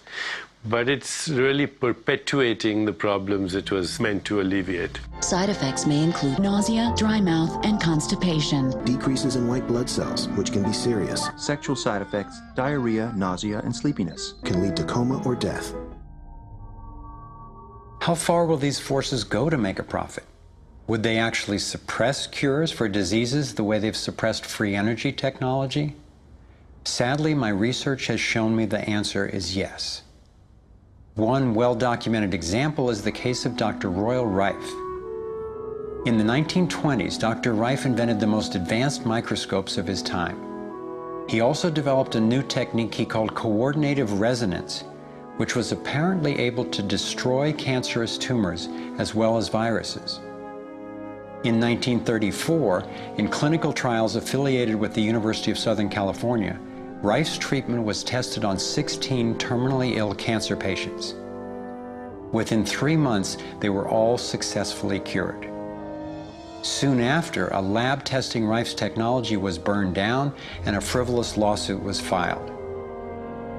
But it's really perpetuating the problems it was meant to alleviate. Side effects may include nausea, dry mouth, and constipation. Decreases in white blood cells, which can be serious. Sexual side effects, diarrhea, nausea, and sleepiness. Can lead to coma or death. How far will these forces go to make a profit? Would they actually suppress cures for diseases the way they've suppressed free energy technology? Sadly, my research has shown me the answer is yes. One well-documented example is the case of Dr. Royal Rife. In the 1920s, Dr. Rife invented the most advanced microscopes of his time. He also developed a new technique he called coordinative resonance, which was apparently able to destroy cancerous tumors as well as viruses. In 1934, in clinical trials affiliated with the University of Southern California, Rife's treatment was tested on 16 terminally ill cancer patients. Within 3 months, they were all successfully cured. Soon after, a lab testing Rife's technology was burned down and a frivolous lawsuit was filed.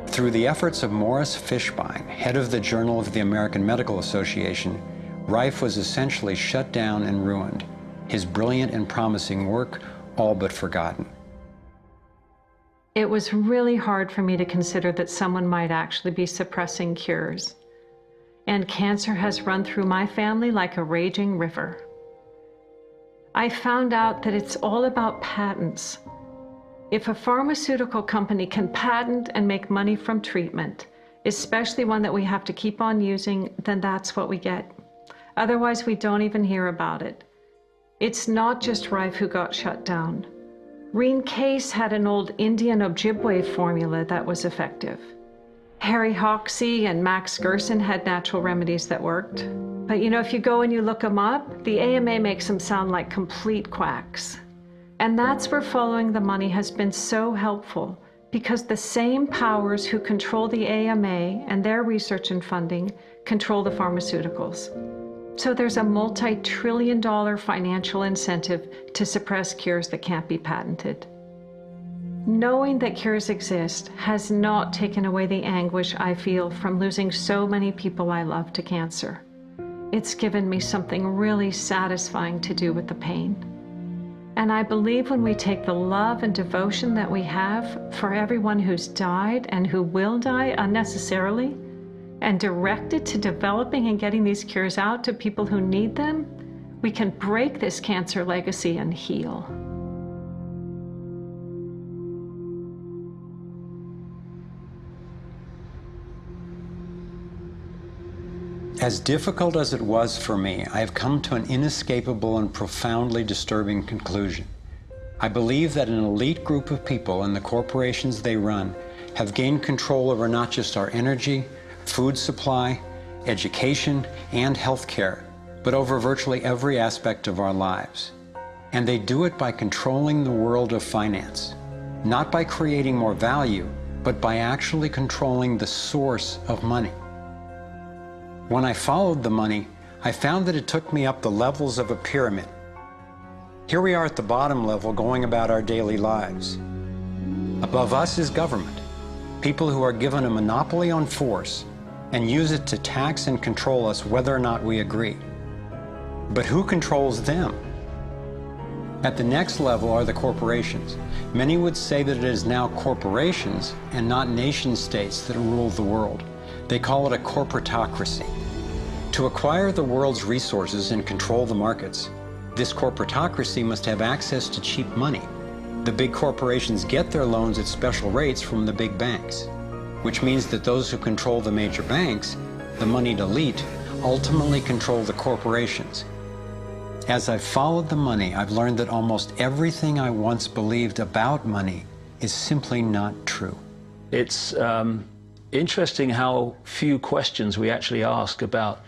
Through the efforts of Morris Fishbein, head of the Journal of the American Medical Association, Rife was essentially shut down and ruined, his brilliant and promising work all but forgotten. It was really hard for me to consider that someone might actually be suppressing cures. And cancer has run through my family like a raging river. I found out that it's all about patents. If a pharmaceutical company can patent and make money from treatment, especially one that we have to keep on using, then that's what we get. Otherwise, we don't even hear about it. It's not just Rife who got shut down. Reen Case had an old Indian Ojibwe formula that was effective. Harry Hoxsey and Max Gerson had natural remedies that worked. But you know, if you go and you look them up, the AMA makes them sound like complete quacks. And that's where following the money has been so helpful, because the same powers who control the AMA and their research and funding control the pharmaceuticals. So there's a multi-trillion-dollar financial incentive to suppress cures that can't be patented. Knowing that cures exist has not taken away the anguish I feel from losing so many people I love to cancer. It's given me something really satisfying to do with the pain. And I believe when we take the love and devotion that we have for everyone who's died and who will die unnecessarily, and direct it to developing and getting these cures out to people who need them, we can break this cancer legacy and heal. As difficult as it was for me, I have come to an inescapable and profoundly disturbing conclusion. I believe that an elite group of people and the corporations they run have gained control over not just our energy, food supply, education, and health care, but over virtually every aspect of our lives. And they do it by controlling the world of finance, not by creating more value, but by actually controlling the source of money. When I followed the money, I found that it took me up the levels of a pyramid. Here we are at the bottom level going about our daily lives. Above us is government, people who are given a monopoly on force and use it to tax and control us whether or not we agree. But who controls them? At the next level are the corporations. Many would say that it is now corporations and not nation states that rule the world. They call it a corporatocracy. To acquire the world's resources and control the markets, this corporatocracy must have access to cheap money. The big corporations get their loans at special rates from the big banks, which means that those who control the major banks, the moneyed elite, ultimately control the corporations. As I've followed the money, I've learned that almost everything I once believed about money is simply not true. It's interesting how few questions we actually ask about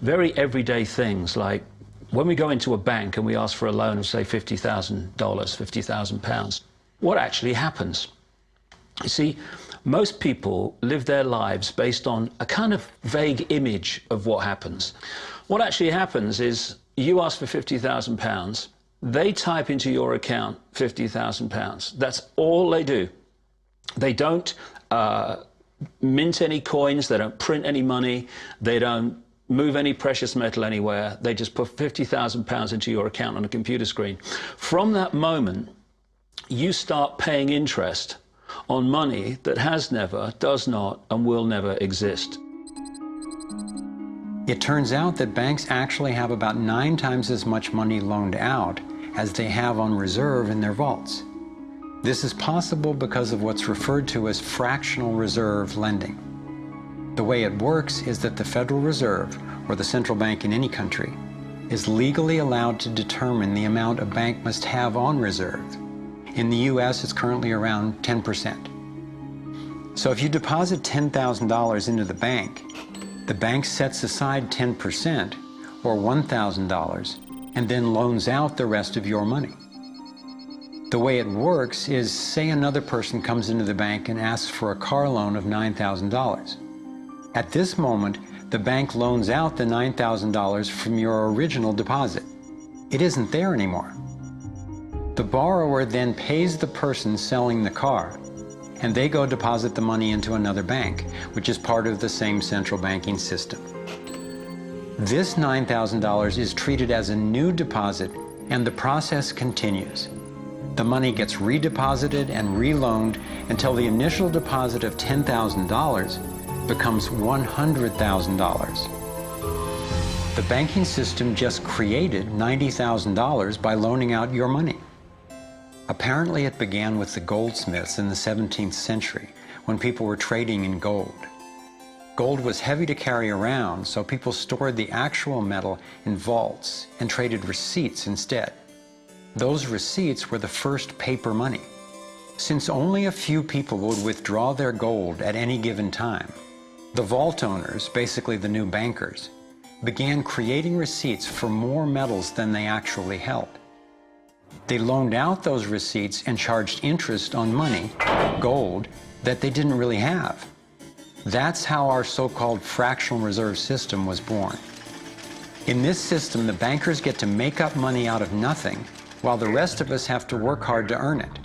very everyday things, like when we go into a bank and we ask for a loan of, say, $50,000, £50,000, what actually happens? You see, most people live their lives based on a kind of vague image of what happens. What actually happens is you ask for £50,000, they type into your account £50,000. That's all they do. They don't mint any coins, they don't print any money, they don't move any precious metal anywhere. They just put £50,000 into your account on a computer screen. From that moment, you start paying interest on money that has never, does not, and will never exist. It turns out that banks actually have about 9 times as much money loaned out as they have on reserve in their vaults. This is possible because of what's referred to as fractional reserve lending. The way it works is that the Federal Reserve, or the central bank in any country, is legally allowed to determine the amount a bank must have on reserve. In the US, it's currently around 10%. So if you deposit $10,000 into the bank sets aside 10%, or $1,000, and then loans out the rest of your money. The way it works is, say another person comes into the bank and asks for a car loan of $9,000. At this moment, the bank loans out the $9,000 from your original deposit. It isn't there anymore. The borrower then pays the person selling the car, and they go deposit the money into another bank, which is part of the same central banking system. This $9,000 is treated as a new deposit, and the process continues. The money gets redeposited and reloaned until the initial deposit of $10,000 becomes $100,000. The banking system just created $90,000 by loaning out your money. Apparently it began with the goldsmiths in the 17th century when people were trading in gold. Gold was heavy to carry around, so people stored the actual metal in vaults and traded receipts instead. Those receipts were the first paper money. Since only a few people would withdraw their gold at any given time, the vault owners, basically the new bankers, began creating receipts for more metals than they actually held. They loaned out those receipts and charged interest on money, gold, that they didn't really have. That's how our so-called fractional reserve system was born. In this system, the bankers get to make up money out of nothing, while the rest of us have to work hard to earn it.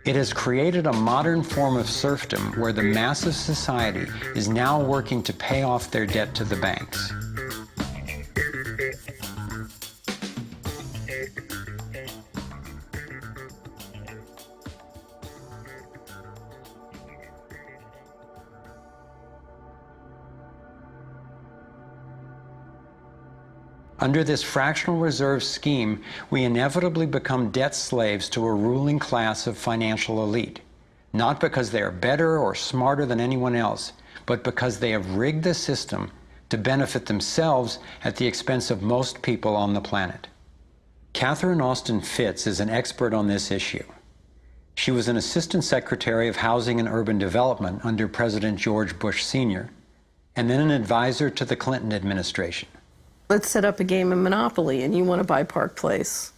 It has created a modern form of serfdom where the mass of society is now working to pay off their debt to the banks. Under this fractional reserve scheme, we inevitably become debt slaves to a ruling class of financial elite, not because they are better or smarter than anyone else, but because they have rigged the system to benefit themselves at the expense of most people on the planet. Catherine Austin Fitts is an expert on this issue. She was an Assistant Secretary of Housing and Urban Development under President George Bush Sr., and then an advisor to the Clinton administration. Let's set up a game of Monopoly and you want to buy Park Place.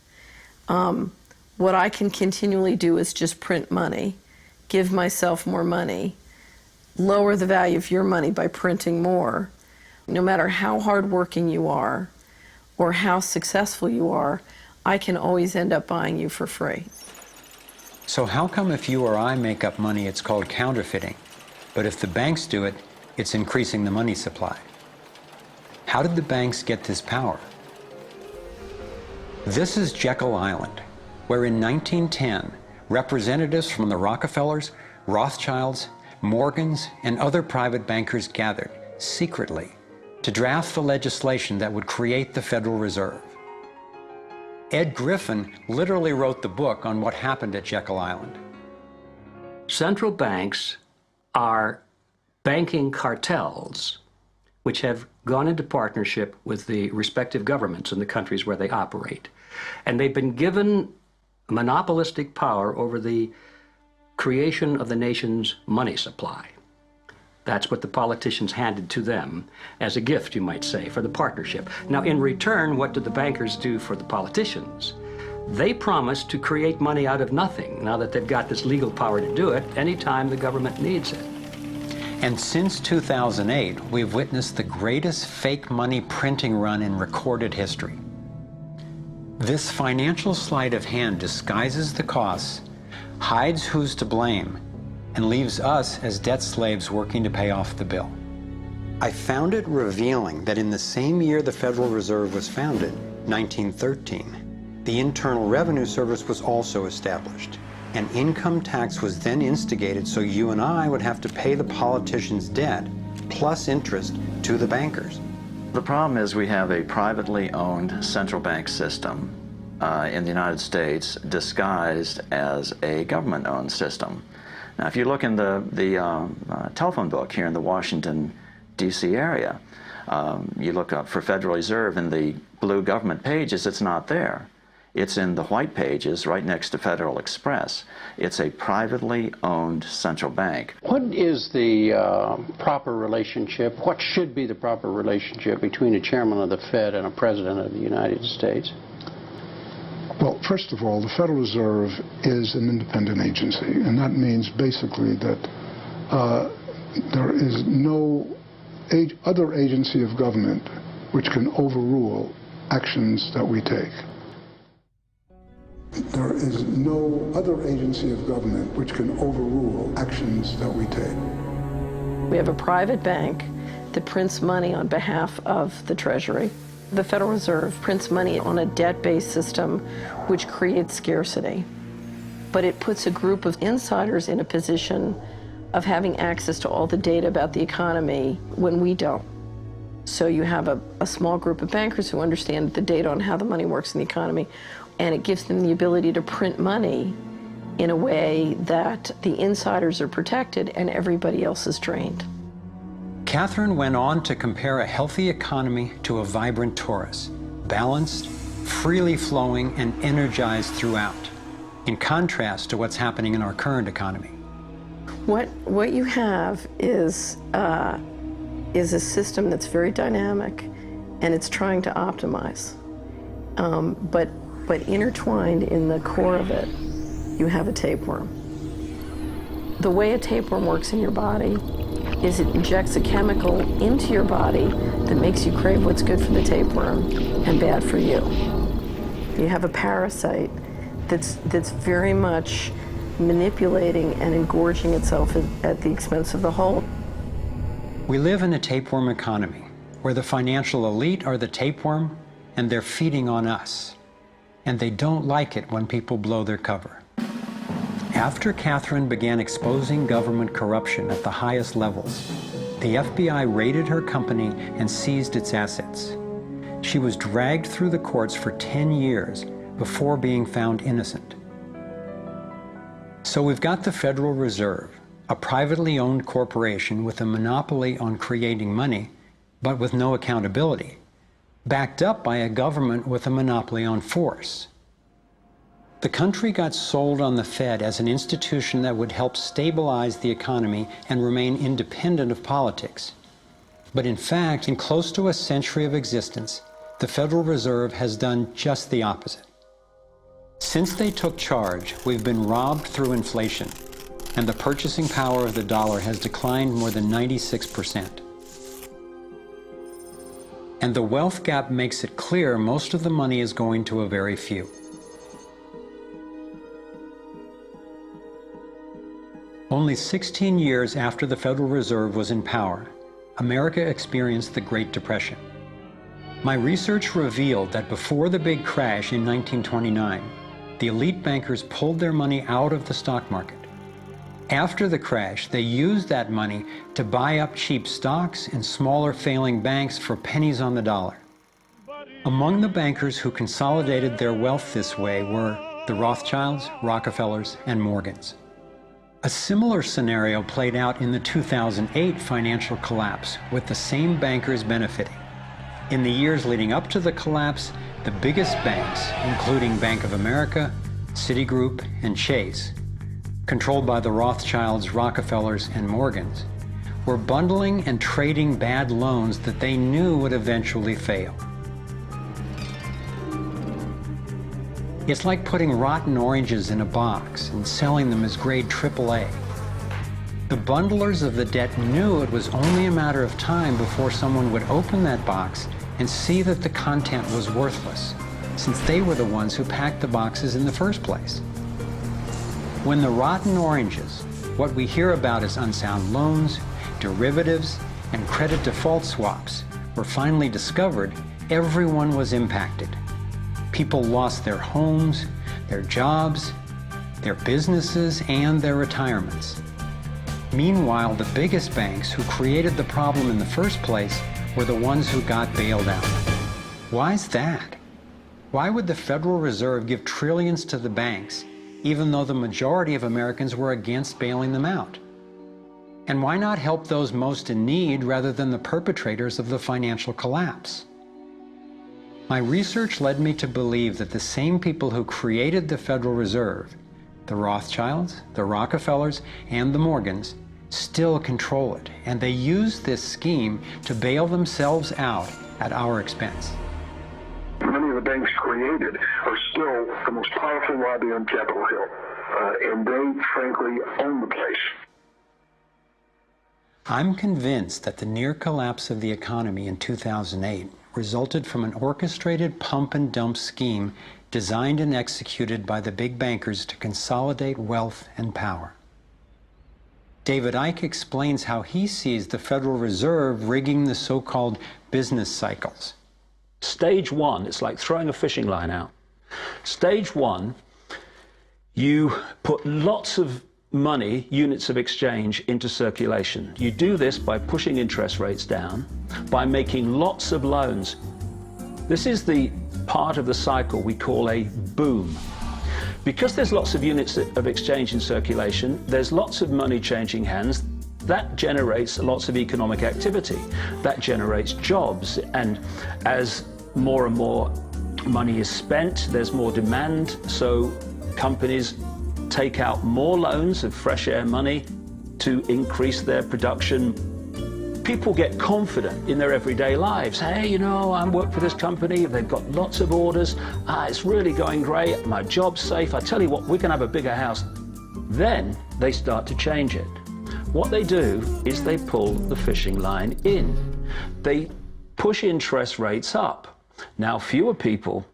What I can continually do is just print money, give myself more money, lower the value of your money by printing more. No matter how hardworking you are or how successful you are, I can always end up buying you for free. So how come if you or I make up money, it's called counterfeiting, but if the banks do it, it's increasing the money supply? How did the banks get this power? This is Jekyll Island, where in 1910, representatives from the Rockefellers, Rothschilds, Morgans, and other private bankers gathered secretly to draft the legislation that would create the Federal Reserve. Ed Griffin literally wrote the book on what happened at Jekyll Island. Central banks are banking cartels which have gone into partnership with the respective governments in the countries where they operate. And they've been given monopolistic power over the creation of the nation's money supply. That's what the politicians handed to them as a gift, you might say, for the partnership. Now, in return, what did the bankers do for the politicians? They promised to create money out of nothing, now that they've got this legal power to do it anytime the government needs it. And since 2008, we've witnessed the greatest fake money printing run in recorded history. This financial sleight of hand disguises the costs, hides who's to blame, and leaves us as debt slaves working to pay off the bill. I found it revealing that in the same year the Federal Reserve was founded, 1913, the Internal Revenue Service was also established. An income tax was then instigated so you and I would have to pay the politicians' debt plus interest to the bankers. The problem is we have a privately owned central bank system in the United States disguised as a government-owned system. Now, if you look in the telephone book here in the Washington, D.C. area, you look up for Federal Reserve in the blue government pages, it's not there. It's in the white pages right next to Federal Express. It's a privately owned central bank. What is the proper relationship, what should be the proper relationship between a chairman of the Fed and a president of the United States? Well, first of all, the Federal Reserve is an independent agency, and that means basically that there is no other agency of government which can overrule actions that we take. There is no other agency of government which can overrule actions that we take. We have a private bank that prints money on behalf of the Treasury. The Federal Reserve prints money on a debt-based system which creates scarcity. But it puts a group of insiders in a position of having access to all the data about the economy when we don't. So you have a small group of bankers who understand the data on how the money works in the economy, and it gives them the ability to print money in a way that the insiders are protected and everybody else is drained. Catherine went on to compare a healthy economy to a vibrant torus, balanced, freely flowing, and energized throughout, in contrast to what's happening in our current economy. What you have is a system that's very dynamic, and it's trying to optimize. But intertwined in the core of it, you have a tapeworm. The way a tapeworm works in your body is it injects a chemical into your body that makes you crave what's good for the tapeworm and bad for you. You have a parasite that's very much manipulating and engorging itself at the expense of the whole. We live in a tapeworm economy where the financial elite are the tapeworm and they're feeding on us. And they don't like it when people blow their cover. After Catherine began exposing government corruption at the highest levels, the FBI raided her company and seized its assets. She was dragged through the courts for 10 years before being found innocent. So we've got the Federal Reserve, a privately owned corporation with a monopoly on creating money, but with no accountability, backed up by a government with a monopoly on force. The country got sold on the Fed as an institution that would help stabilize the economy and remain independent of politics. But in fact, in close to a century of existence, the Federal Reserve has done just the opposite. Since they took charge, we've been robbed through inflation, and the purchasing power of the dollar has declined more than 96%. And the wealth gap makes it clear most of the money is going to a very few. Only 16 years after the Federal Reserve was in power, America experienced the Great Depression. My research revealed that before the big crash in 1929, the elite bankers pulled their money out of the stock market. After the crash, they used that money to buy up cheap stocks and smaller failing banks for pennies on the dollar. Among the bankers who consolidated their wealth this way were the Rothschilds, Rockefellers, and Morgans. A similar scenario played out in the 2008 financial collapse, with the same bankers benefiting. In the years leading up to the collapse, the biggest banks, including Bank of America, Citigroup, and Chase, controlled by the Rothschilds, Rockefellers, and Morgans, were bundling and trading bad loans that they knew would eventually fail. It's like putting rotten oranges in a box and selling them as grade AAA. The bundlers of the debt knew it was only a matter of time before someone would open that box and see that the content was worthless, since they were the ones who packed the boxes in the first place. When the rotten oranges, what we hear about as unsound loans, derivatives, and credit default swaps, were finally discovered, everyone was impacted. People lost their homes, their jobs, their businesses, and their retirements. Meanwhile, the biggest banks who created the problem in the first place were the ones who got bailed out. Why's that? Why would the Federal Reserve give trillions to the banks, even though the majority of Americans were against bailing them out? And why not help those most in need rather than the perpetrators of the financial collapse? My research led me to believe that the same people who created the Federal Reserve, the Rothschilds, the Rockefellers, and the Morgans, still control it, and they use this scheme to bail themselves out at our expense. Many of the banks created are still the most powerful lobby on Capitol Hill, and they, frankly, own the place. I'm convinced that the near collapse of the economy in 2008 resulted from an orchestrated pump and dump scheme designed and executed by the big bankers to consolidate wealth and power. David Icke explains how he sees the Federal Reserve rigging the so-called business cycles. Stage one, it's like throwing a fishing line out. Stage one, you put lots of money, units of exchange, into circulation. You do this by pushing interest rates down, by making lots of loans. This is the part of the cycle we call a boom. Because there's lots of units of exchange in circulation, there's lots of money changing hands. That generates lots of economic activity. That generates jobs. And as more and more money is spent, there's more demand. So companies take out more loans of fresh air money to increase their production. People get confident in their everyday lives. Hey, you know, I work for this company, they've got lots of orders, it's really going great, my job's safe, I tell you what, we can have a bigger house. Then they start to change it. What they do is they pull the fishing line in. They push interest rates up. Now, fewer people,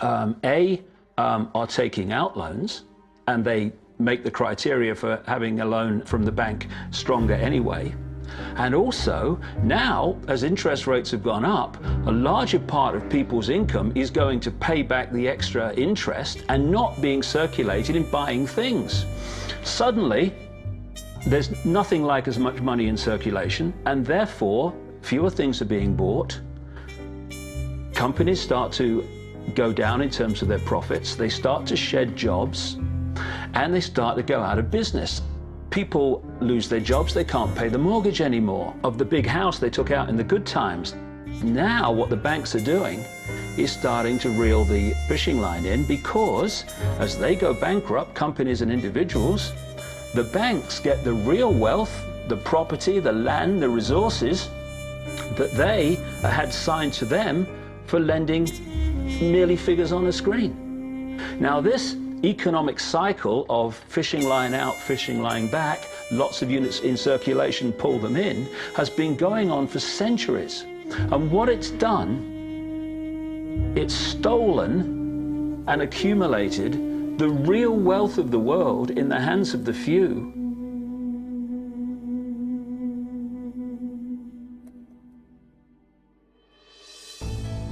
are taking out loans, and they make the criteria for having a loan from the bank stronger anyway. And also, now, as interest rates have gone up, a larger part of people's income is going to pay back the extra interest and not being circulated in buying things. Suddenly, there's nothing like as much money in circulation, and therefore, fewer things are being bought. Companies start to go down in terms of their profits. They start to shed jobs, and they start to go out of business. People lose their jobs, they can't pay the mortgage anymore of the big house they took out in the good times. Now what the banks are doing is starting to reel the fishing line in, because as they go bankrupt, companies and individuals, the banks get the real wealth, the property, the land, the resources that they had signed to them for lending merely figures on a screen. Now this economic cycle of fishing line out, fishing line back, lots of units in circulation, pull them in, has been going on for centuries. And what it's done, it's stolen and accumulated the real wealth of the world in the hands of the few.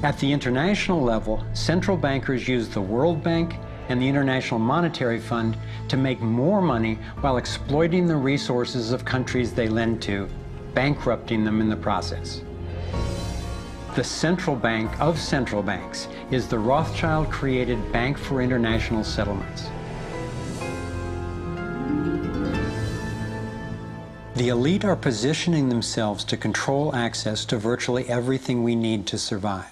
At the international level, central bankers use the World Bank and the International Monetary Fund to make more money while exploiting the resources of countries they lend to, bankrupting them in the process. The central bank of central banks is the Rothschild-created Bank for International Settlements. The elite are positioning themselves to control access to virtually everything we need to survive.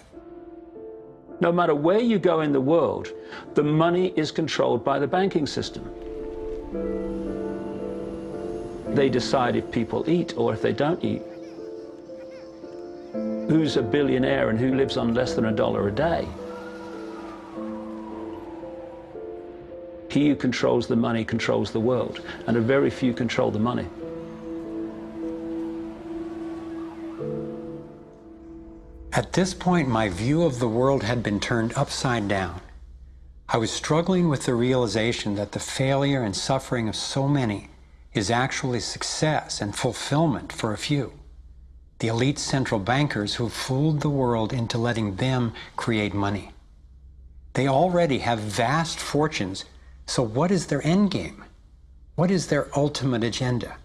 No matter where you go in the world, the money is controlled by the banking system. They decide if people eat or if they don't eat. Who's a billionaire and who lives on less than $1 a day? He who controls the money controls the world, and a very few control the money. At this point, my view of the world had been turned upside down. I was struggling with the realization that the failure and suffering of so many is actually success and fulfillment for a few. The elite central bankers who fooled the world into letting them create money. They already have vast fortunes, so what is their end game? What is their ultimate agenda?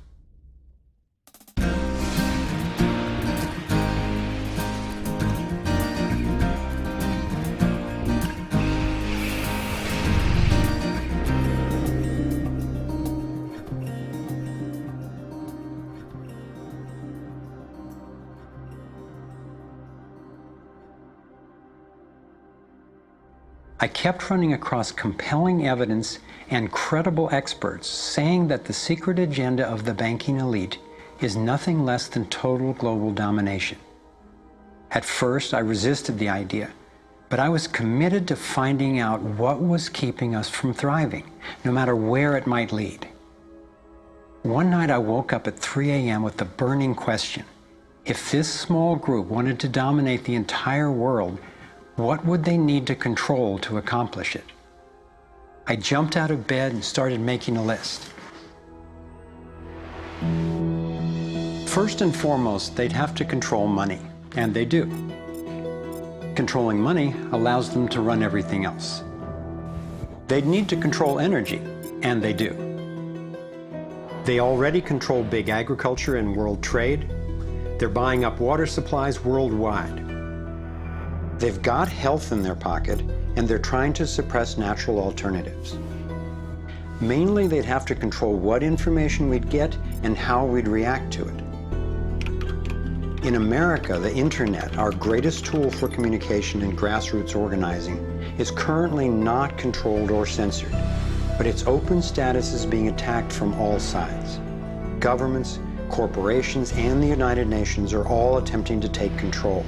I kept running across compelling evidence and credible experts saying that the secret agenda of the banking elite is nothing less than total global domination. At first, I resisted the idea, but I was committed to finding out what was keeping us from thriving, no matter where it might lead. One night I woke up at 3 a.m. with the burning question: if this small group wanted to dominate the entire world, what would they need to control to accomplish it? I jumped out of bed and started making a list. First and foremost, they'd have to control money, and they do. Controlling money allows them to run everything else. They'd need to control energy, and they do. They already control big agriculture and world trade. They're buying up water supplies worldwide. They've got health in their pocket, and they're trying to suppress natural alternatives. Mainly, they'd have to control what information we'd get and how we'd react to it. In America, the internet, our greatest tool for communication and grassroots organizing, is currently not controlled or censored, but its open status is being attacked from all sides. Governments, corporations, and the United Nations are all attempting to take control.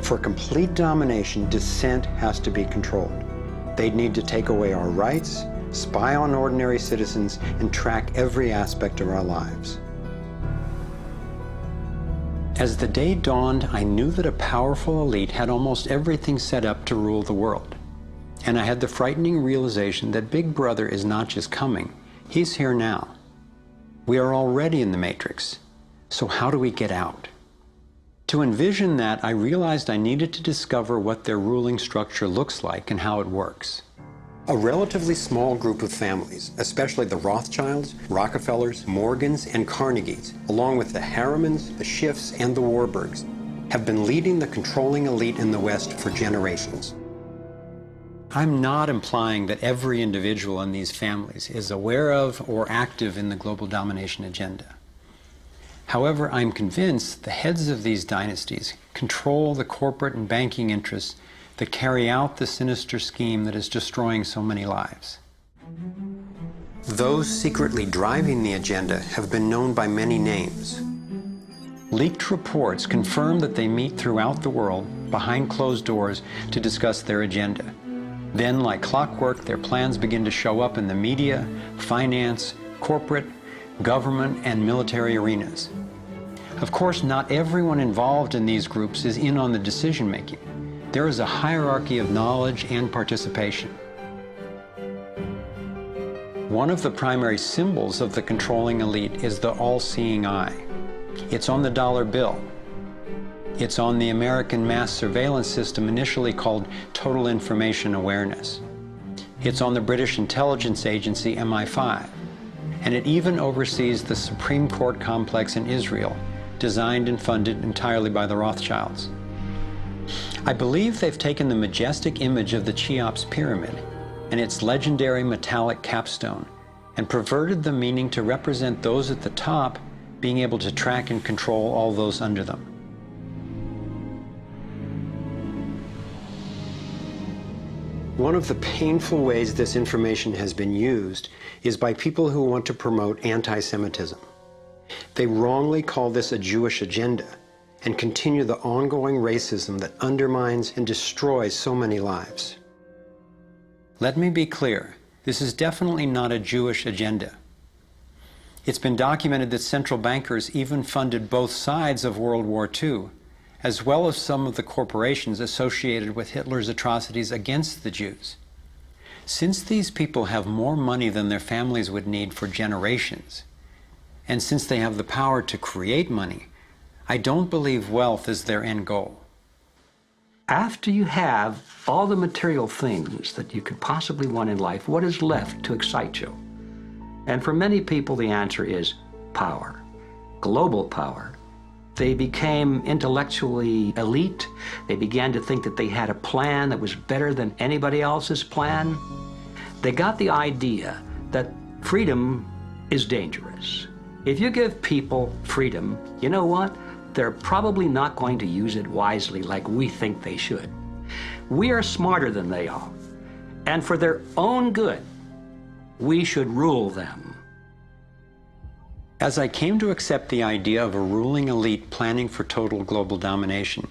For complete domination, dissent has to be controlled. They'd need to take away our rights, spy on ordinary citizens, and track every aspect of our lives. As the day dawned, I knew that a powerful elite had almost everything set up to rule the world. And I had the frightening realization that Big Brother is not just coming, he's here now. We are already in the Matrix. So how do we get out? To envision that, I realized I needed to discover what their ruling structure looks like and how it works. A relatively small group of families, especially the Rothschilds, Rockefellers, Morgans, and Carnegies, along with the Harrimans, the Schiffs, and the Warburgs, have been leading the controlling elite in the West for generations. I'm not implying that every individual in these families is aware of or active in the global domination agenda. However, I'm convinced the heads of these dynasties control the corporate and banking interests that carry out the sinister scheme that is destroying so many lives. Those secretly driving the agenda have been known by many names. Leaked reports confirm that they meet throughout the world behind closed doors to discuss their agenda. Then, like clockwork, their plans begin to show up in the media, finance, corporate, government, and military arenas. Of course, not everyone involved in these groups is in on the decision-making. There is a hierarchy of knowledge and participation. One of the primary symbols of the controlling elite is the all-seeing eye. It's on the dollar bill. It's on the American mass surveillance system initially called Total Information Awareness. It's on the British intelligence agency MI5. And it even oversees the Supreme Court complex in Israel, designed and funded entirely by the Rothschilds. I believe they've taken the majestic image of the Cheops pyramid and its legendary metallic capstone and perverted the meaning to represent those at the top being able to track and control all those under them. One of the painful ways this information has been used is by people who want to promote anti-Semitism. They wrongly call this a Jewish agenda and continue the ongoing racism that undermines and destroys so many lives. Let me be clear, this is definitely not a Jewish agenda. It's been documented that central bankers even funded both sides of World War II, as well as some of the corporations associated with Hitler's atrocities against the Jews. Since these people have more money than their families would need for generations, and since they have the power to create money, I don't believe wealth is their end goal. After you have all the material things that you could possibly want in life, what is left to excite you? And for many people, the answer is power, global power. They became intellectually elite. They began to think that they had a plan that was better than anybody else's plan. They got the idea that freedom is dangerous. If you give people freedom, you know what? They're probably not going to use it wisely like we think they should. We are smarter than they are. And for their own good, we should rule them. As I came to accept the idea of a ruling elite planning for total global domination,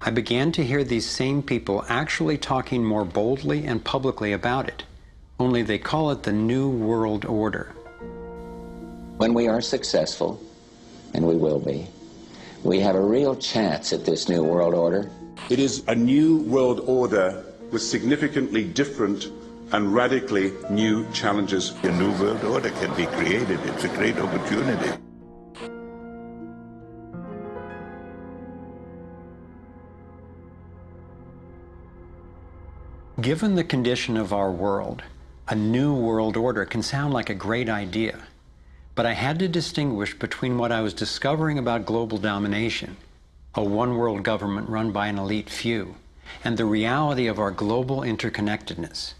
I began to hear these same people actually talking more boldly and publicly about it, only they call it the New World Order. When we are successful, and we will be, we have a real chance at this New World Order. It is a new world order with significantly different and radically new challenges. A new world order can be created. It's a great opportunity. Given the condition of our world, a new world order can sound like a great idea. But I had to distinguish between what I was discovering about global domination, a one-world government run by an elite few, and the reality of our global interconnectedness,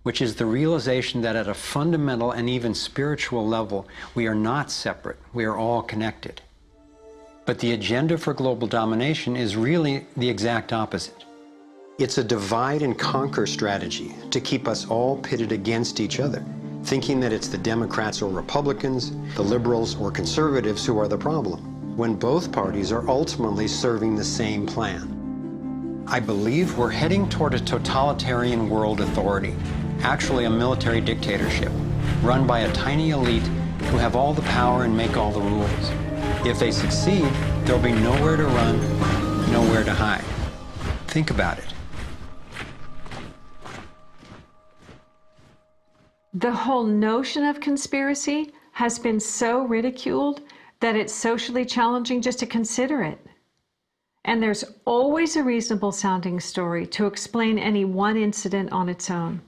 which is the realization that at a fundamental and even spiritual level, we are not separate, we are all connected. But the agenda for global domination is really the exact opposite. It's a divide and conquer strategy to keep us all pitted against each other, thinking that it's the Democrats or Republicans, the liberals or conservatives who are the problem, when both parties are ultimately serving the same plan. I believe we're heading toward a totalitarian world authority, actually a military dictatorship, run by a tiny elite who have all the power and make all the rules. If they succeed, there'll be nowhere to run, nowhere to hide. Think about it. The whole notion of conspiracy has been so ridiculed that it's socially challenging just to consider it. And there's always a reasonable sounding story to explain any one incident on its own.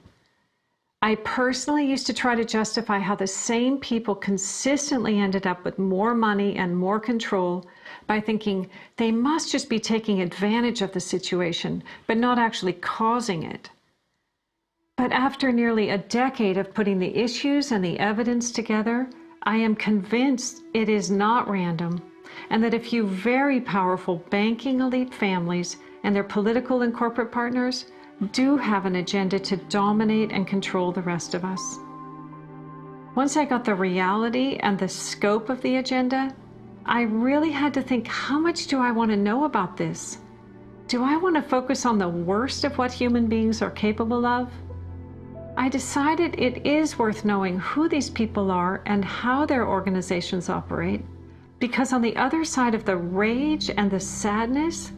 I personally used to try to justify how the same people consistently ended up with more money and more control by thinking they must just be taking advantage of the situation, but not actually causing it. But after nearly a decade of putting the issues and the evidence together, I am convinced it is not random, and that a few very powerful banking elite families and their political and corporate partners do have an agenda to dominate and control the rest of us. Once I got the reality and the scope of the agenda, I really had to think, how much do I want to know about this? Do I want to focus on the worst of what human beings are capable of? I decided it is worth knowing who these people are and how their organizations operate, because on the other side of the rage and the sadness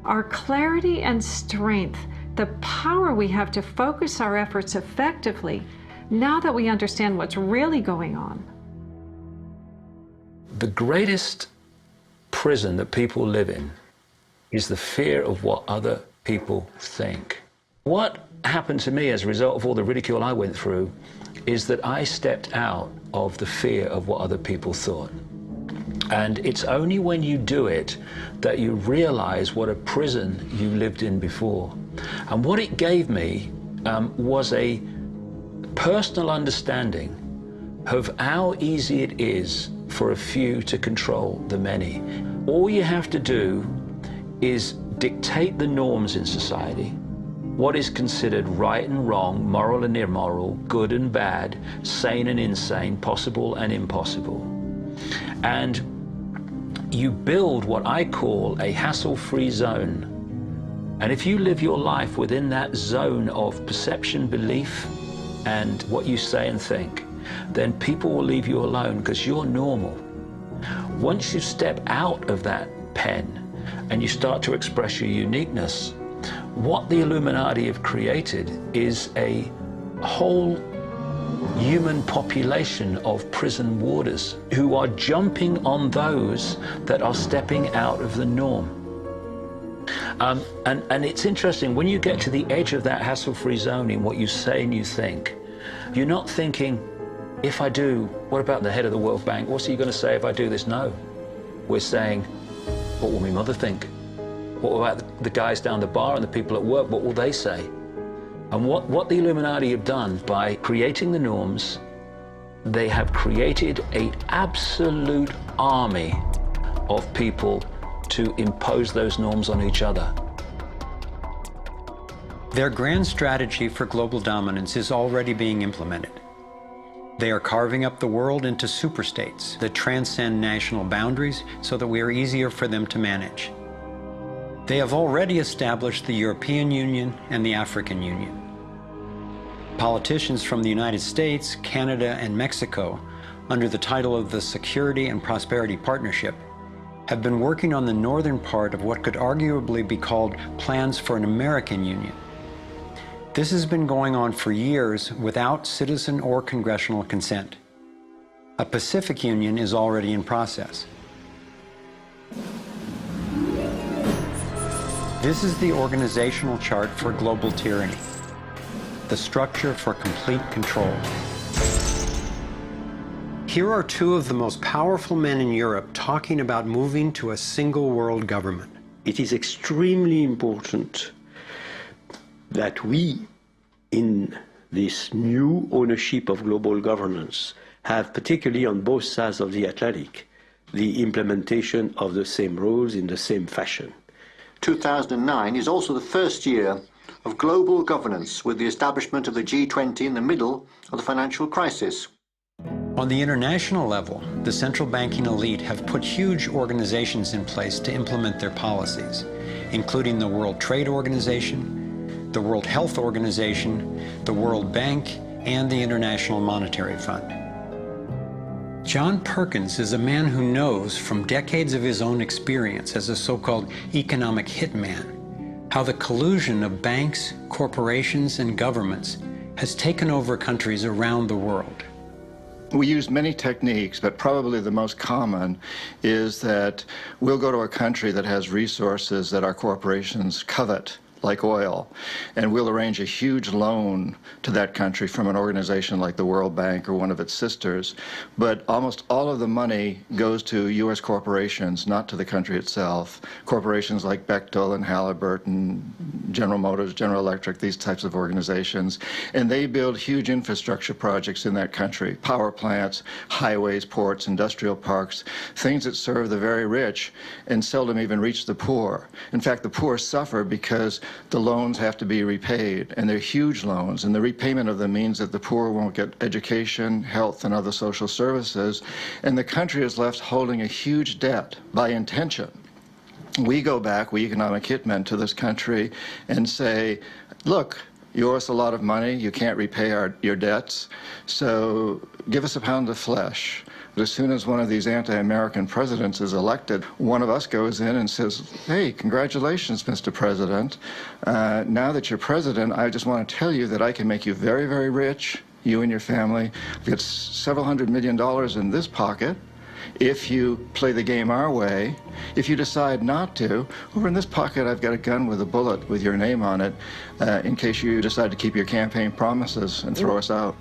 are clarity and strength, the power we have to focus our efforts effectively now that we understand what's really going on. The greatest prison that people live in is the fear of what other people think. What happened to me as a result of all the ridicule I went through is that I stepped out of the fear of what other people thought. And it's only when you do it that you realize what a prison you lived in before. And what it gave me was a personal understanding of how easy it is for a few to control the many. All you have to do is dictate the norms in society, what is considered right and wrong, moral and immoral, good and bad, sane and insane, possible and impossible. And you build what I call a hassle-free zone. And if you live your life within that zone of perception, belief, and what you say and think, then people will leave you alone because you're normal. Once you step out of that pen and you start to express your uniqueness, what the Illuminati have created is a whole human population of prison warders who are jumping on those that are stepping out of the norm. And it's interesting, when you get to the edge of that hassle-free zone in what you say and you think, you're not thinking, if I do, what about the head of the World Bank? What's he going to say if I do this? No. We're saying, what will my mother think? What about the guys down the bar and the people at work? What will they say? And what the Illuminati have done by creating the norms, they have created an absolute army of people to impose those norms on each other. Their grand strategy for global dominance is already being implemented. They are carving up the world into superstates that transcend national boundaries so that we are easier for them to manage. They have already established the European Union and the African Union. Politicians from the United States, Canada, and Mexico, under the title of the Security and Prosperity Partnership, have been working on the northern part of what could arguably be called plans for an American Union. This has been going on for years without citizen or congressional consent. A Pacific Union is already in process. This is the organizational chart for global tyranny, the structure for complete control. Here are two of the most powerful men in Europe talking about moving to a single world government. It is extremely important that we, in this new ownership of global governance, have, particularly on both sides of the Atlantic, the implementation of the same rules in the same fashion. 2009 is also the first year of global governance, with the establishment of the G20 in the middle of the financial crisis. On the international level, the central banking elite have put huge organizations in place to implement their policies, including the World Trade Organization, the World Health Organization, the World Bank, and the International Monetary Fund. John Perkins is a man who knows from decades of his own experience as a so-called economic hitman how the collusion of banks, corporations, and governments has taken over countries around the world. We use many techniques, but probably the most common is that we'll go to a country that has resources that our corporations covet, like oil, and we'll arrange a huge loan to that country from an organization like the World Bank or one of its sisters, but almost all of the money goes to U.S. corporations, not to the country itself. Corporations like Bechtel and Halliburton, General Motors, General Electric, these types of organizations, and they build huge infrastructure projects in that country, power plants, highways, ports, industrial parks, things that serve the very rich and seldom even reach the poor. In fact, the poor suffer because the loans have to be repaid, and they're huge loans, and the repayment of them means that the poor won't get education, health, and other social services, and the country is left holding a huge debt by intention. We go back, we economic hitmen, to this country and say, look, you owe us a lot of money, you can't repay your debts, so give us a pound of flesh. But as soon as one of these anti-American presidents is elected, one of us goes in and says, hey, congratulations, Mr. President. Now that you're president, I just want to tell you that I can make you very, very rich, you and your family. I've got several $100 million in this pocket. If you play the game our way, if you decide not to, over in this pocket I've got a gun with a bullet with your name on it in case you decide to keep your campaign promises and throw us out.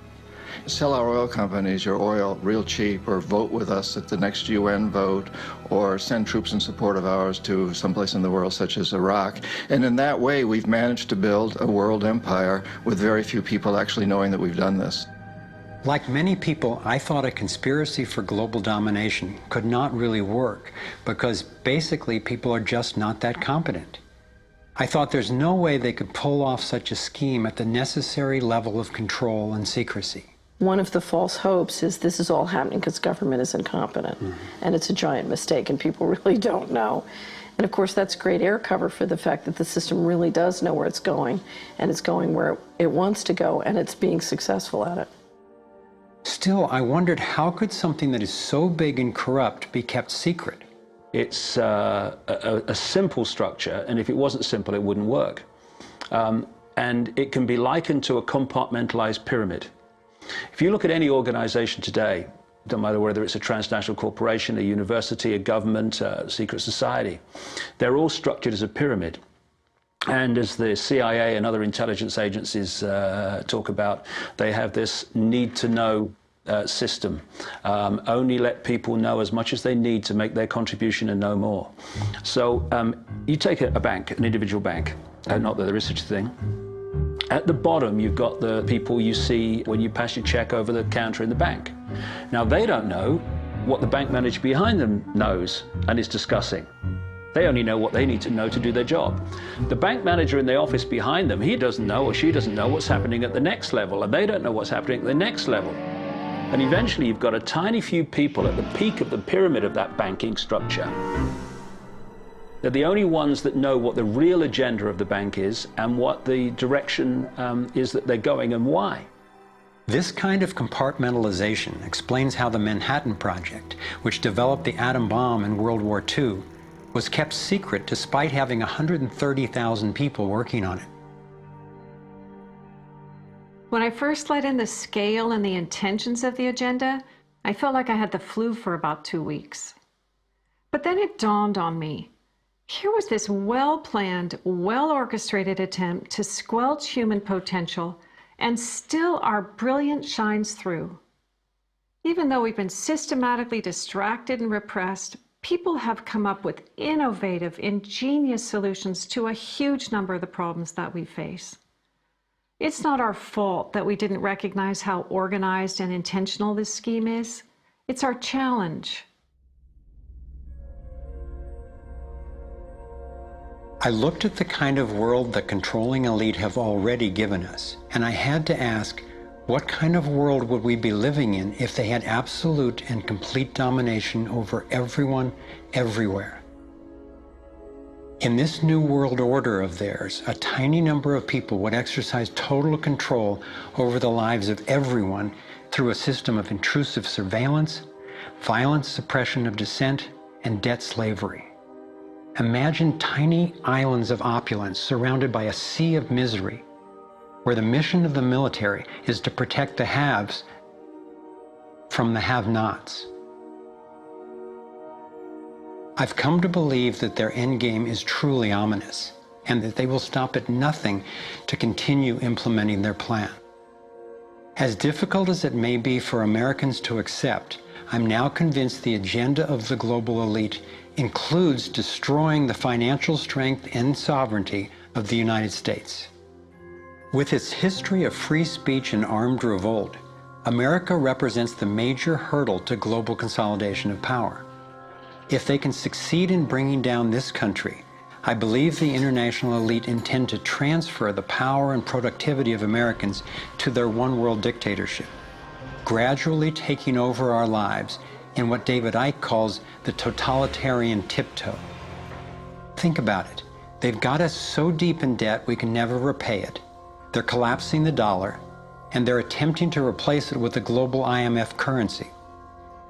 Sell our oil companies your oil real cheap, or vote with us at the next UN vote, or send troops in support of ours to someplace in the world such as Iraq. And in that way we've managed to build a world empire with very few people actually knowing that we've done this. Like many people, I thought a conspiracy for global domination could not really work because basically people are just not that competent. I thought there's no way they could pull off such a scheme at the necessary level of control and secrecy. One of the false hopes is this is all happening because government is incompetent, and it's a giant mistake, and people really don't know. And of course, that's great air cover for the fact that the system really does know where it's going, and it's going where it wants to go, and it's being successful at it. Still, I wondered how could something that is so big and corrupt be kept secret? It's a simple structure, and if it wasn't simple, it wouldn't work. And it can be likened to a compartmentalized pyramid. If you look at any organization today, no matter whether it's a transnational corporation, a university, a government, a secret society, they're all structured as a pyramid. And as the CIA and other intelligence agencies talk about, they have this need-to-know system. Only let people know as much as they need to make their contribution and no more. So you take a bank, an individual bank, not that there is such a thing. At the bottom, you've got the people you see when you pass your check over the counter in the bank. Now, they don't know what the bank manager behind them knows and is discussing. They only know what they need to know to do their job. The bank manager in the office behind them, he doesn't know or she doesn't know what's happening at the next level, and they don't know what's happening at the next level. And eventually, you've got a tiny few people at the peak of the pyramid of that banking structure. They're the only ones that know what the real agenda of the bank is and what the direction is that they're going and why. This kind of compartmentalization explains how the Manhattan Project, which developed the atom bomb in World War II, was kept secret despite having 130,000 people working on it. When I first let in the scale and the intentions of the agenda, I felt like I had the flu for about 2 weeks. But then it dawned on me. Here was this well-planned, well-orchestrated attempt to squelch human potential, and still our brilliance shines through. Even though we've been systematically distracted and repressed, people have come up with innovative, ingenious solutions to a huge number of the problems that we face. It's not our fault that we didn't recognize how organized and intentional this scheme is. It's our challenge. I looked at the kind of world the controlling elite have already given us, and I had to ask, what kind of world would we be living in if they had absolute and complete domination over everyone, everywhere? In this new world order of theirs, a tiny number of people would exercise total control over the lives of everyone through a system of intrusive surveillance, violent suppression of dissent, and debt slavery. Imagine tiny islands of opulence surrounded by a sea of misery, where the mission of the military is to protect the haves from the have-nots. I've come to believe that their endgame is truly ominous. and that they will stop at nothing to continue implementing their plan. As difficult as it may be for Americans to accept, I'm now convinced the agenda of the global elite includes destroying the financial strength and sovereignty of the United States. With its history of free speech and armed revolt, America represents the major hurdle to global consolidation of power. If they can succeed in bringing down this country, I believe the international elite intend to transfer the power and productivity of Americans to their one-world dictatorship, gradually taking over our lives in what David Icke calls the totalitarian tiptoe. Think about it. They've got us so deep in debt we can never repay it. They're collapsing the dollar, and they're attempting to replace it with a global IMF currency.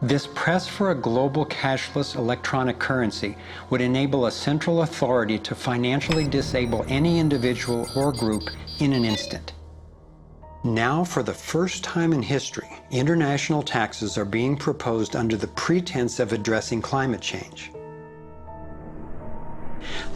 This press for a global cashless electronic currency would enable a central authority to financially disable any individual or group in an instant. Now, for the first time in history, international taxes are being proposed under the pretense of addressing climate change.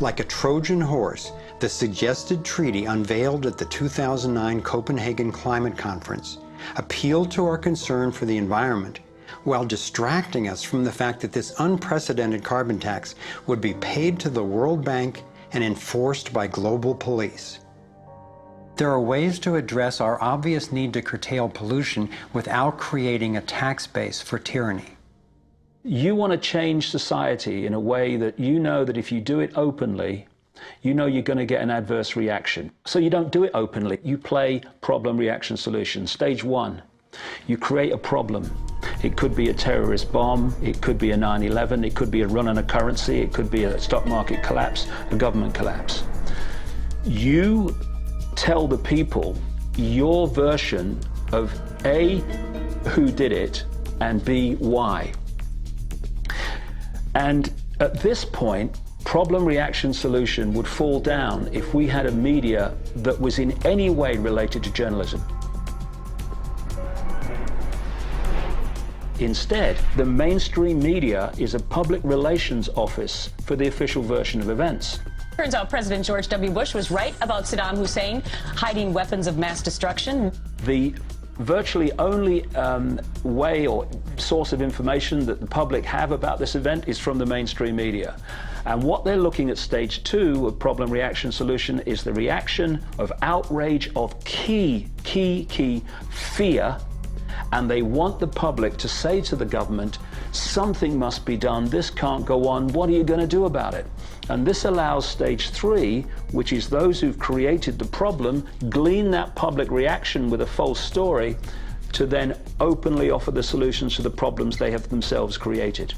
Like a Trojan horse, the suggested treaty unveiled at the 2009 Copenhagen Climate Conference appealed to our concern for the environment while distracting us from the fact that this unprecedented carbon tax would be paid to the World Bank and enforced by global police. There are ways to address our obvious need to curtail pollution without creating a tax base for tyranny. You want to change society in a way that you know that if you do it openly, you know you're going to get an adverse reaction. So you don't do it openly. You play problem, reaction, solution. Stage one, you create a problem. It could be a terrorist bomb, it could be a 9/11, it could be a run on a currency, it could be a stock market collapse, a government collapse. You tell the people your version of A, who did it, and B, why. And at this point, problem, reaction, solution would fall down if we had a media that was in any way related to journalism. Instead, the mainstream media is a public relations office for the official version of events. Turns out President George W. Bush was right about Saddam Hussein hiding weapons of mass destruction. The virtually only way or source of information that the public have about this event is from the mainstream media. And what they're looking at stage two of problem, reaction, solution is the reaction of outrage, of key fear. And they want the public to say to the government, something must be done, this can't go on, what are you going to do about it? And this allows stage three, which is those who've created the problem, glean that public reaction with a false story, to then openly offer the solutions to the problems they have themselves created.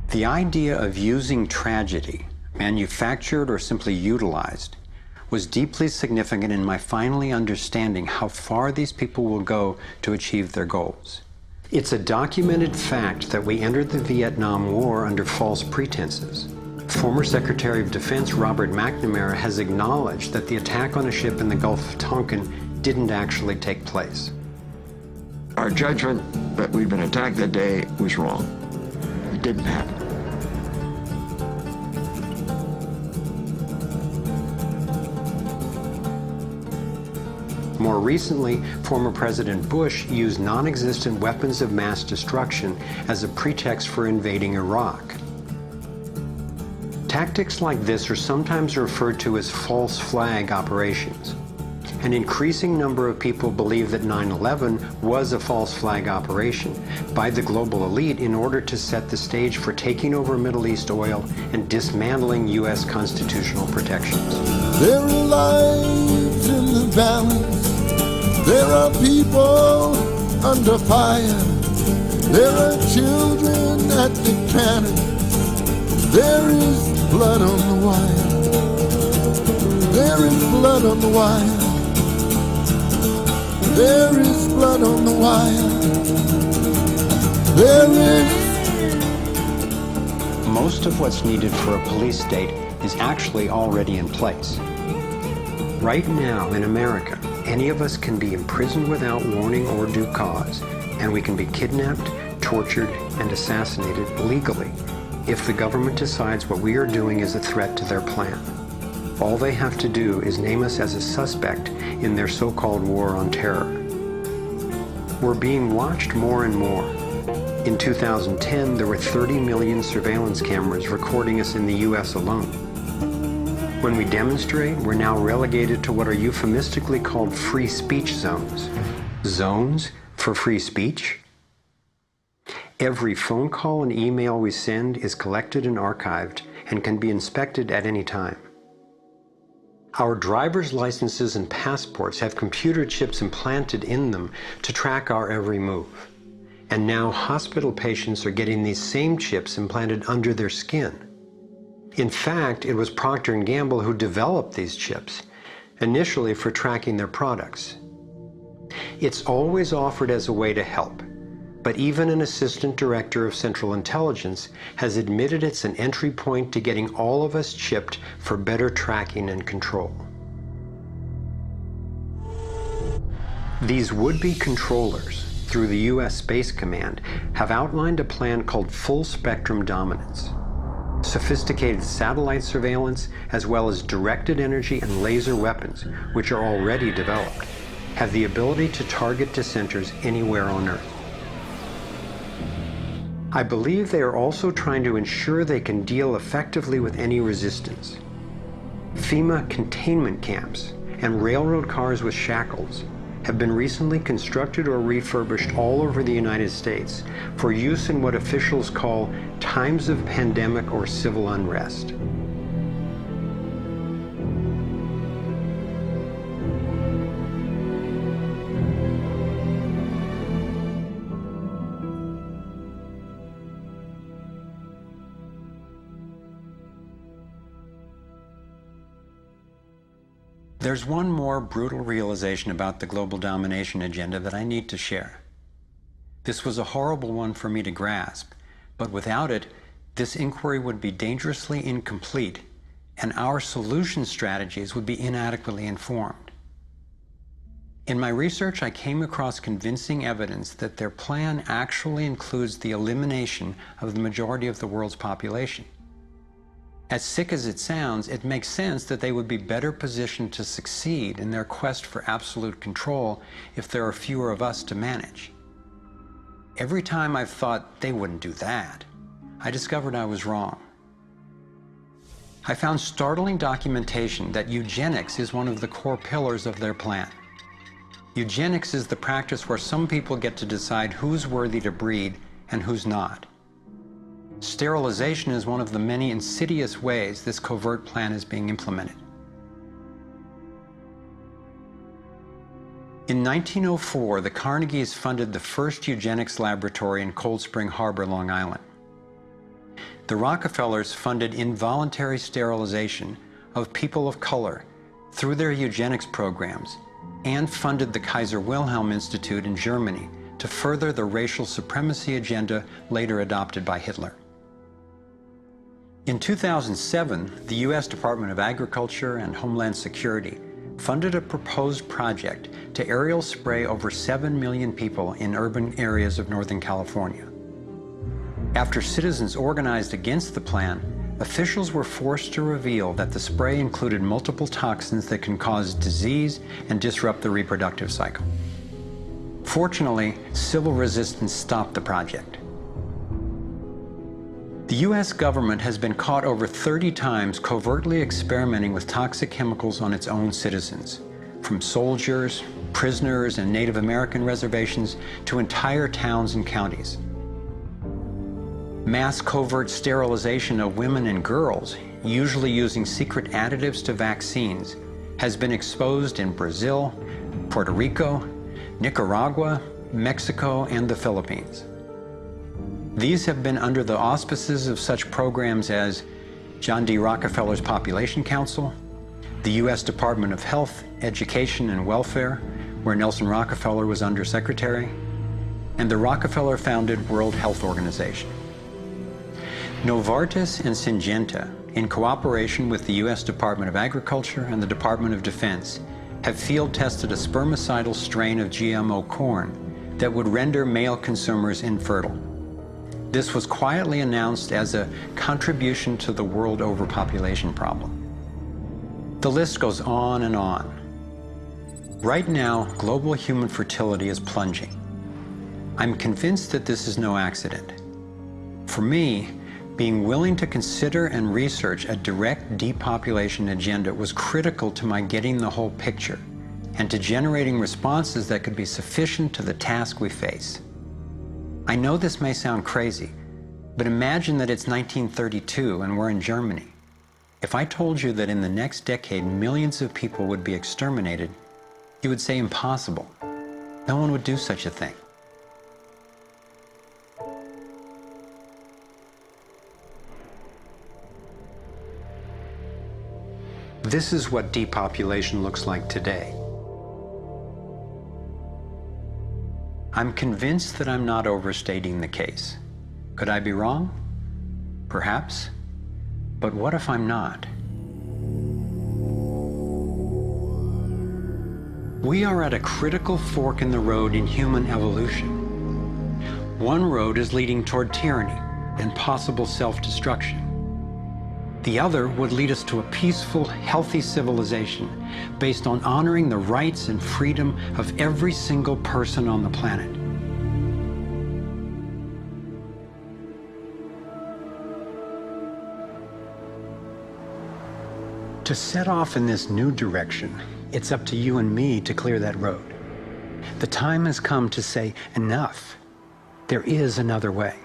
The idea of using tragedy, manufactured or simply utilized, was deeply significant in my finally understanding how far these people will go to achieve their goals. It's a documented fact that we entered the Vietnam War under false pretenses. Former Secretary of Defense Robert McNamara has acknowledged that the attack on a ship in the Gulf of Tonkin didn't actually take place. Our judgment that we'd been attacked that day was wrong. It didn't happen. More recently, former President Bush used non-existent weapons of mass destruction as a pretext for invading Iraq. Tactics like this are sometimes referred to as false flag operations. An increasing number of people believe that 9/11 was a false flag operation by the global elite in order to set the stage for taking over Middle East oil and dismantling U.S. constitutional protections. There are lives in the balance. There are people under fire. There are children at the cannon. There is blood on the wire. There is blood on the wire. There is blood on the wire. There is. Most of what's needed for a police state is actually already in place. Right now in America, any of us can be imprisoned without warning or due cause, and we can be kidnapped, tortured, and assassinated legally if the government decides what we are doing is a threat to their plan. All they have to do is name us as a suspect in their so-called war on terror. We're being watched more and more. In 2010, there were 30 million surveillance cameras recording us in the US alone. When we demonstrate, we're now relegated to what are euphemistically called free speech zones. Zones for free speech? Every phone call and email we send is collected and archived and can be inspected at any time. Our driver's licenses and passports have computer chips implanted in them to track our every move. And now hospital patients are getting these same chips implanted under their skin. In fact, it was Procter & Gamble who developed these chips, initially for tracking their products. It's always offered as a way to help, but even an assistant director of Central Intelligence has admitted it's an entry point to getting all of us chipped for better tracking and control. These would-be controllers, through the U.S. Space Command, have outlined a plan called full spectrum dominance. Sophisticated satellite surveillance, as well as directed energy and laser weapons, which are already developed, have the ability to target dissenters anywhere on Earth. I believe they are also trying to ensure they can deal effectively with any resistance. FEMA containment camps and railroad cars with shackles have been recently constructed or refurbished all over the United States for use in what officials call times of pandemic or civil unrest. There's one more brutal realization about the global domination agenda that I need to share. This was a horrible one for me to grasp, but without it, this inquiry would be dangerously incomplete, and our solution strategies would be inadequately informed. In my research, I came across convincing evidence that their plan actually includes the elimination of the majority of the world's population. As sick as it sounds, it makes sense that they would be better positioned to succeed in their quest for absolute control if there are fewer of us to manage. Every time I've thought they wouldn't do that, I discovered I was wrong. I found startling documentation that eugenics is one of the core pillars of their plan. Eugenics is the practice where some people get to decide who's worthy to breed and who's not. Sterilization is one of the many insidious ways this covert plan is being implemented. In 1904, the Carnegies funded the first eugenics laboratory in Cold Spring Harbor, Long Island. The Rockefellers funded involuntary sterilization of people of color through their eugenics programs and funded the Kaiser Wilhelm Institute in Germany to further the racial supremacy agenda later adopted by Hitler. In 2007, the U.S. Department of Agriculture and Homeland Security funded a proposed project to aerial spray over 7 million people in urban areas of Northern California. After citizens organized against the plan, officials were forced to reveal that the spray included multiple toxins that can cause disease and disrupt the reproductive cycle. Fortunately, civil resistance stopped the project. The U.S. government has been caught over 30 times covertly experimenting with toxic chemicals on its own citizens, from soldiers, prisoners, and Native American reservations to entire towns and counties. Mass covert sterilization of women and girls, usually using secret additives to vaccines, has been exposed in Brazil, Puerto Rico, Nicaragua, Mexico, and the Philippines. These have been under the auspices of such programs as John D. Rockefeller's Population Council, the U.S. Department of Health, Education, and Welfare, where Nelson Rockefeller was Undersecretary, and the Rockefeller-founded World Health Organization. Novartis and Syngenta, in cooperation with the U.S. Department of Agriculture and the Department of Defense, have field-tested a spermicidal strain of GMO corn that would render male consumers infertile. This was quietly announced as a contribution to the world overpopulation problem. The list goes on and on. Right now, global human fertility is plunging. I'm convinced that this is no accident. For me, being willing to consider and research a direct depopulation agenda was critical to my getting the whole picture and to generating responses that could be sufficient to the task we face. I know this may sound crazy, but imagine that it's 1932 and we're in Germany. If I told you that in the next decade millions of people would be exterminated, you would say impossible. No one would do such a thing. This is what depopulation looks like today. I'm convinced that I'm not overstating the case. Could I be wrong? Perhaps. But what if I'm not? We are at a critical fork in the road in human evolution. One road is leading toward tyranny and possible self-destruction. The other would lead us to a peaceful, healthy civilization based on honoring the rights and freedom of every single person on the planet. To set off in this new direction, it's up to you and me to clear that road. The time has come to say, enough. There is another way.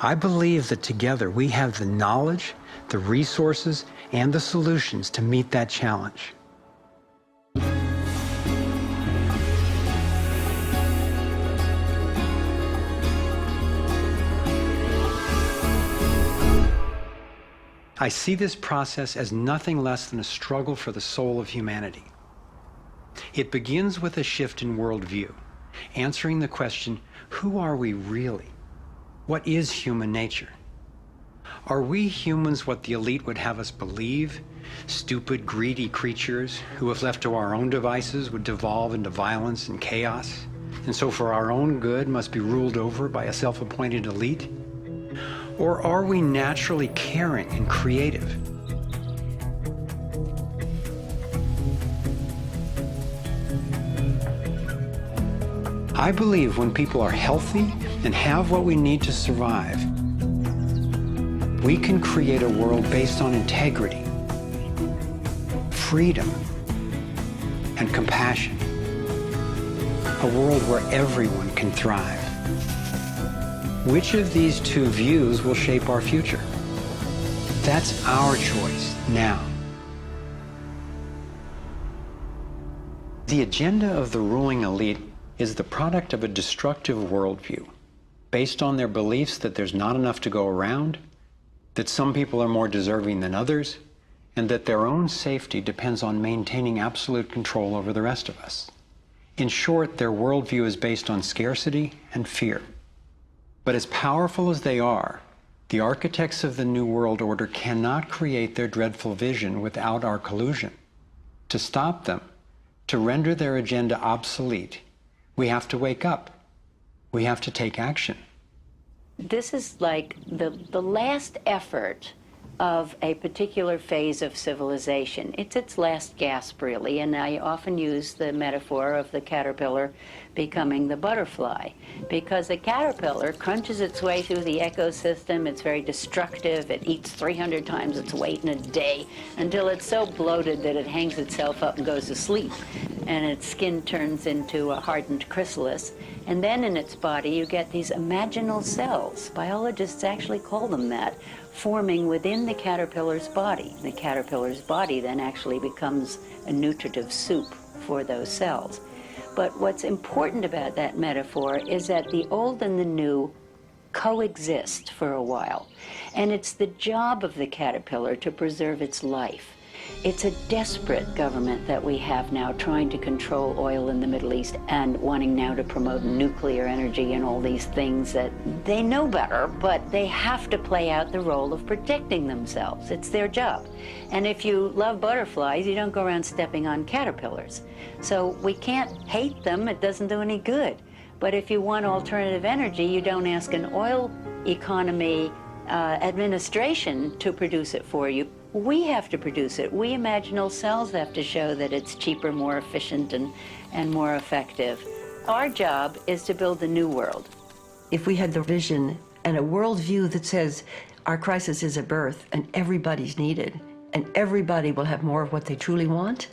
I believe that together we have the knowledge, the resources, and the solutions to meet that challenge. I see this process as nothing less than a struggle for the soul of humanity. It begins with a shift in worldview, answering the question, who are we really? What is human nature? Are we humans what the elite would have us believe? Stupid, greedy creatures who, if left to our own devices, would devolve into violence and chaos, and so for our own good must be ruled over by a self-appointed elite? Or are we naturally caring and creative? I believe when people are healthy and have what we need to survive, we can create a world based on integrity, freedom, and compassion. A world where everyone can thrive. Which of these two views will shape our future? That's our choice now. The agenda of the ruling elite is the product of a destructive worldview, based on their beliefs that there's not enough to go around, that some people are more deserving than others, and that their own safety depends on maintaining absolute control over the rest of us. In short, their worldview is based on scarcity and fear. But as powerful as they are, the architects of the New World Order cannot create their dreadful vision without our collusion. To stop them, to render their agenda obsolete, we have to wake up. We have to take action. This is like the last effort of a particular phase of civilization. It's its last gasp, really, and I often use the metaphor of the caterpillar becoming the butterfly, because the caterpillar crunches its way through the ecosystem. It's very destructive. It eats 300 times its weight in a day until it's so bloated that it hangs itself up and goes to sleep, and its skin turns into a hardened chrysalis. And then in its body you get these imaginal cells, biologists actually call them that, forming within the caterpillar's body. The caterpillar's body then actually becomes a nutritive soup for those cells. But what's important about that metaphor is that the old and the new coexist for a while. And it's the job of the caterpillar to preserve its life. It's a desperate government that we have now trying to control oil in the Middle East and wanting now to promote nuclear energy and all these things that they know better, but they have to play out the role of protecting themselves. It's their job. And if you love butterflies, you don't go around stepping on caterpillars. So we can't hate them. It doesn't do any good. But if you want alternative energy, you don't ask an oil economy administration to produce it for you. We have to produce it. We imaginal selves have to show that it's cheaper, more efficient, and more effective. Our job is to build the new world. If we had the vision and a worldview that says our crisis is a birth and everybody's needed and everybody will have more of what they truly want,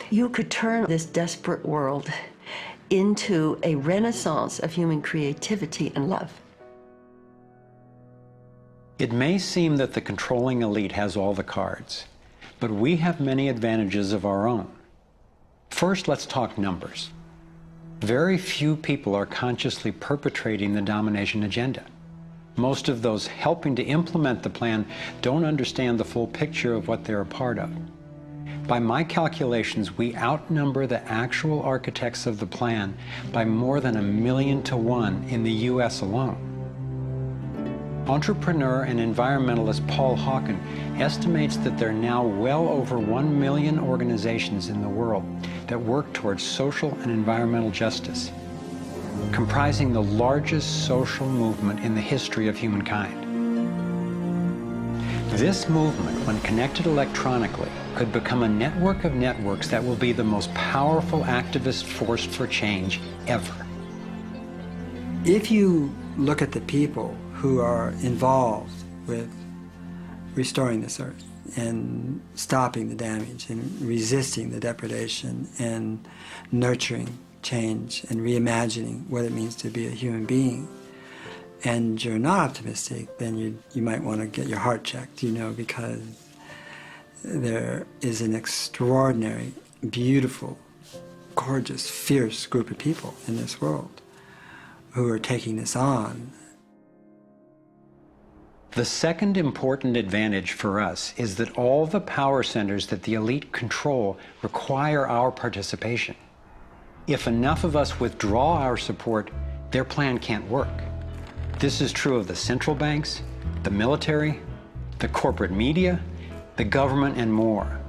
you could turn this desperate world into a renaissance of human creativity and love. It may seem that the controlling elite has all the cards, but we have many advantages of our own. First, let's talk numbers. Very few people are consciously perpetrating the domination agenda. Most of those helping to implement the plan don't understand the full picture of what they're a part of. By my calculations, we outnumber the actual architects of the plan by more than 1,000,000 to 1 in the US alone. Entrepreneur and environmentalist Paul Hawken estimates that there are now well over 1 million organizations in the world that work towards social and environmental justice, comprising the largest social movement in the history of humankind. This movement, when connected electronically, could become a network of networks that will be the most powerful activist force for change ever. If you look at the people who are involved with restoring this earth and stopping the damage and resisting the depredation and nurturing change and reimagining what it means to be a human being, and you're not optimistic, then you might want to get your heart checked, because there is an extraordinary, beautiful, gorgeous, fierce group of people in this world who are taking this on. The second important advantage for us is that all the power centers that the elite control require our participation. If enough of us withdraw our support, their plan can't work. This is true of the central banks, the military, the corporate media, the government, and more.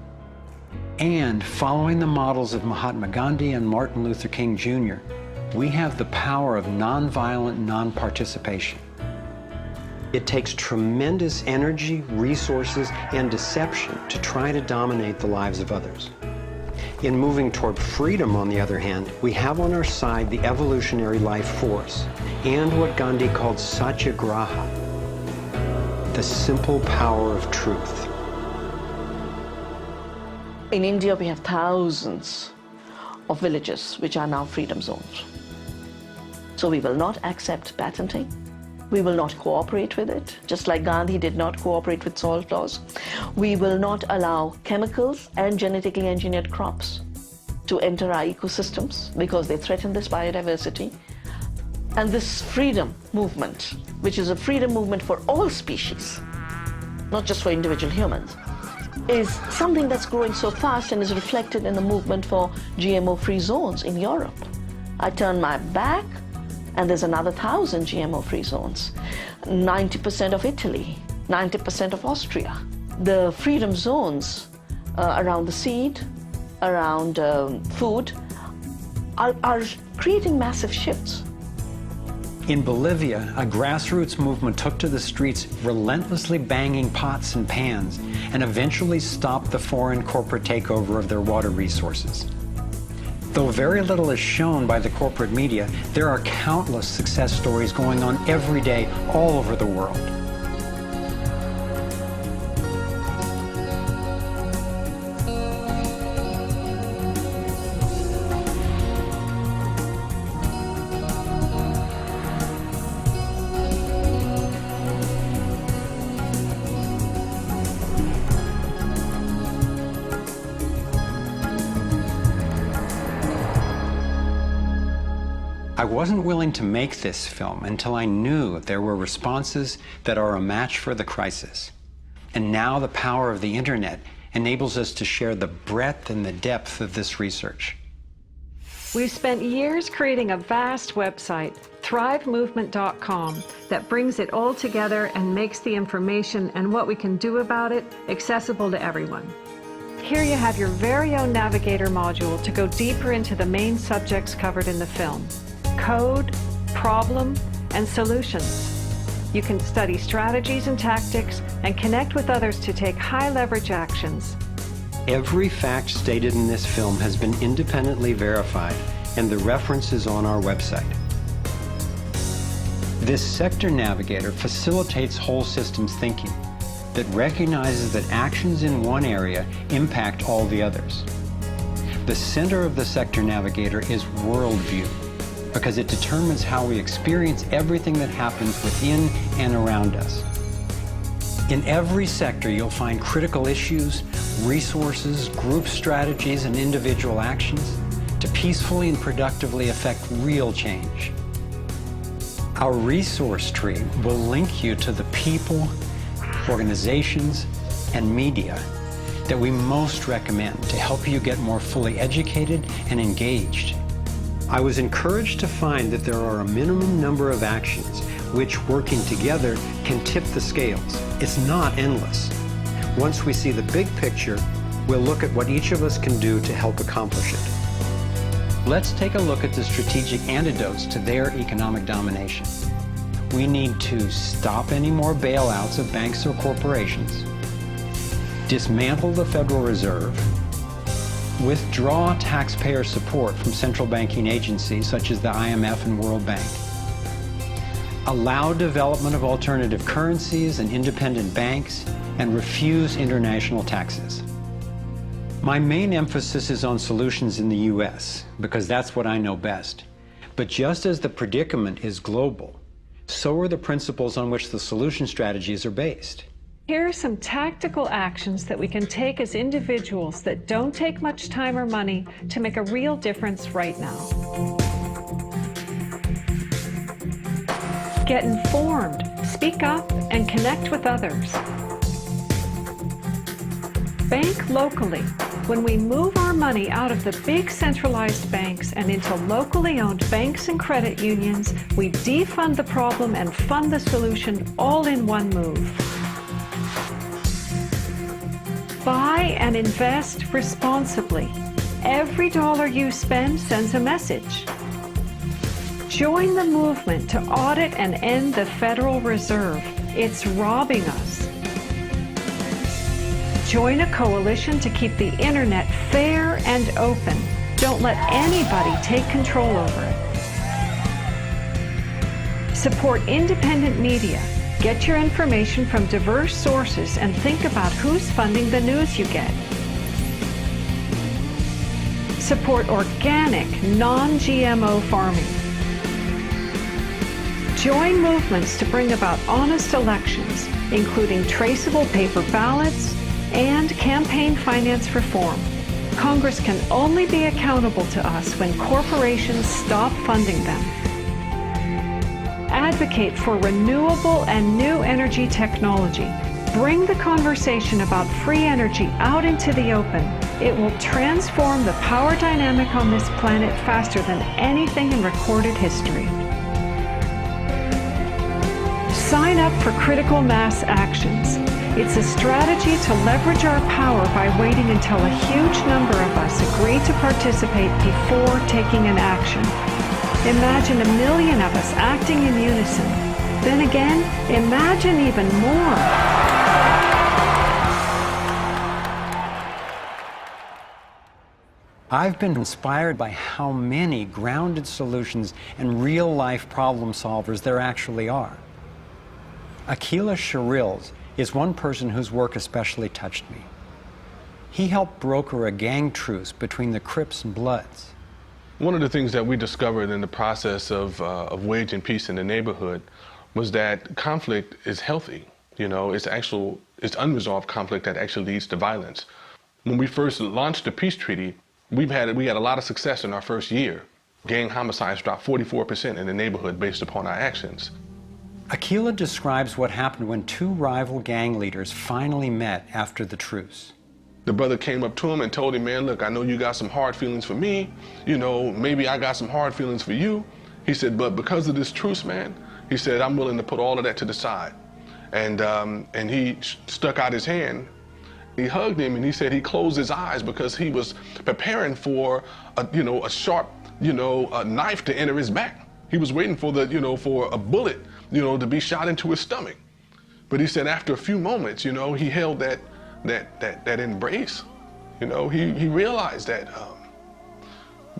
And following the models of Mahatma Gandhi and Martin Luther King Jr., we have the power of nonviolent non-participation. It takes tremendous energy, resources, and deception to try to dominate the lives of others. In moving toward freedom, on the other hand, we have on our side the evolutionary life force and what Gandhi called satyagraha, the simple power of truth. In India, we have thousands of villages which are now freedom zones. So we will not accept patenting. We will not cooperate with it, just like Gandhi did not cooperate with salt laws. We will not allow chemicals and genetically engineered crops to enter our ecosystems because they threaten this biodiversity. And this freedom movement, which is a freedom movement for all species, not just for individual humans, is something that's growing so fast and is reflected in the movement for GMO-free zones in Europe. I turn my back, and there's another 1,000 GMO-free zones. 90% of Italy, 90% of Austria. The freedom zones around the seed, around food, are creating massive shifts. In Bolivia, a grassroots movement took to the streets, relentlessly banging pots and pans, and eventually stopped the foreign corporate takeover of their water resources. Though very little is shown by the corporate media, there are countless success stories going on every day all over the world. I wasn't willing to make this film until I knew there were responses that are a match for the crisis. And now the power of the internet enables us to share the breadth and the depth of this research. We've spent years creating a vast website, thrivemovement.com, that brings it all together and makes the information and what we can do about it accessible to everyone. Here you have your very own navigator module to go deeper into the main subjects covered in the film: code, problem, and solutions. You can study strategies and tactics and connect with others to take high leverage actions. Every fact stated in this film has been independently verified, and the reference is on our website. This sector navigator facilitates whole systems thinking that recognizes that actions in one area impact all the others. The center of the sector navigator is worldview, because it determines how we experience everything that happens within and around us. In every sector, you'll find critical issues, resources, group strategies, and individual actions to peacefully and productively affect real change. Our resource tree will link you to the people, organizations, and media that we most recommend to help you get more fully educated and engaged. I was encouraged to find that there are a minimum number of actions which, working together, can tip the scales. It's not endless. Once we see the big picture, we'll look at what each of us can do to help accomplish it. Let's take a look at the strategic antidotes to their economic domination. We need to stop any more bailouts of banks or corporations, dismantle the Federal Reserve, withdraw taxpayer support from central banking agencies such as the IMF and World Bank, allow development of alternative currencies and independent banks, and refuse international taxes. My main emphasis is on solutions in the U.S., because that's what I know best. But just as the predicament is global, so are the principles on which the solution strategies are based. Here are some tactical actions that we can take as individuals that don't take much time or money to make a real difference right now. Get informed, speak up, and connect with others. Bank locally. When we move our money out of the big centralized banks and into locally owned banks and credit unions, we defund the problem and fund the solution all in one move. Buy and invest responsibly. Every dollar you spend sends a message. Join the movement to audit and end the Federal Reserve. It's robbing us. Join a coalition to keep the internet fair and open. Don't let anybody take control over it. Support independent media. Get your information from diverse sources and think about who's funding the news you get. Support organic, non-GMO farming. Join movements to bring about honest elections, including traceable paper ballots and campaign finance reform. Congress can only be accountable to us when corporations stop funding them. Advocate for renewable and new energy technology. Bring the conversation about free energy out into the open. It will transform the power dynamic on this planet faster than anything in recorded history. Sign up for critical mass actions. It's a strategy to leverage our power by waiting until a huge number of us agree to participate before taking an action. Imagine 1 million of us acting in unison. Then again, imagine even more. I've been inspired by how many grounded solutions and real-life problem solvers there actually are. Akila Sherrills is one person whose work especially touched me. He helped broker a gang truce between the Crips and Bloods. One of the things that we discovered in the process of waging peace in the neighborhood was that conflict is healthy. You know, it's unresolved conflict that actually leads to violence. When we first launched the peace treaty, we had a lot of success in our first year. Gang homicides dropped 44% in the neighborhood based upon our actions. Akila describes what happened when two rival gang leaders finally met after the truce. The brother came up to him and told him, man, look, I know you got some hard feelings for me. You know, maybe I got some hard feelings for you. He said, but because of this truce, man, he said, I'm willing to put all of that to the side. And he stuck out his hand. He hugged him and he said he closed his eyes because he was preparing for a sharp, knife to enter his back. He was waiting for for a bullet you know, to be shot into his stomach. But he said after a few moments, you know, he held that embrace. You know, he realized that,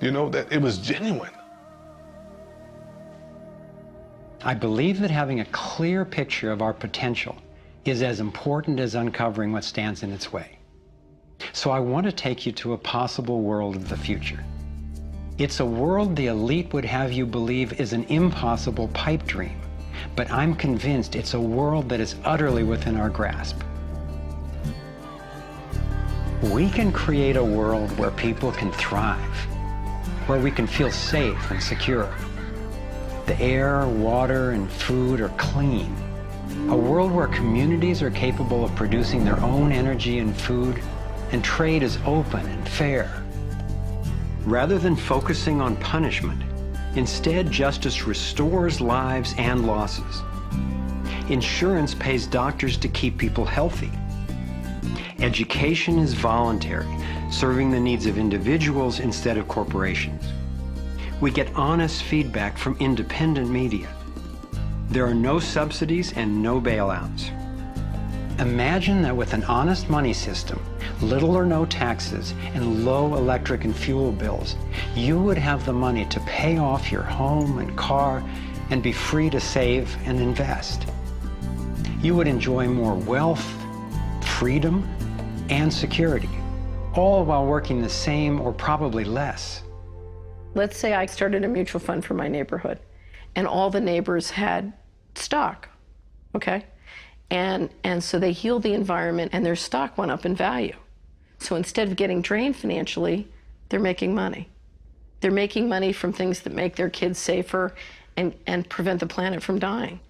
you know, that it was genuine. I believe that having a clear picture of our potential is as important as uncovering what stands in its way. So I want to take you to a possible world of the future. It's a world the elite would have you believe is an impossible pipe dream, but I'm convinced it's a world that is utterly within our grasp. We can create a world where people can thrive, where we can feel safe and secure. The air, water, and food are clean. A world where communities are capable of producing their own energy and food, and trade is open and fair. Rather than focusing on punishment, instead justice restores lives and losses. Insurance pays doctors to keep people healthy. Education is voluntary, serving the needs of individuals instead of corporations. We get honest feedback from independent media. There are no subsidies and no bailouts. Imagine that with an honest money system, little or no taxes, and low electric and fuel bills, you would have the money to pay off your home and car and be free to save and invest. You would enjoy more wealth, freedom, and security, all while working the same or probably less. Let's say I started a mutual fund for my neighborhood, and all the neighbors had stock, okay? And so they healed the environment, and their stock went up in value. So instead of getting drained financially, they're making money. They're making money from things that make their kids safer and prevent the planet from dying.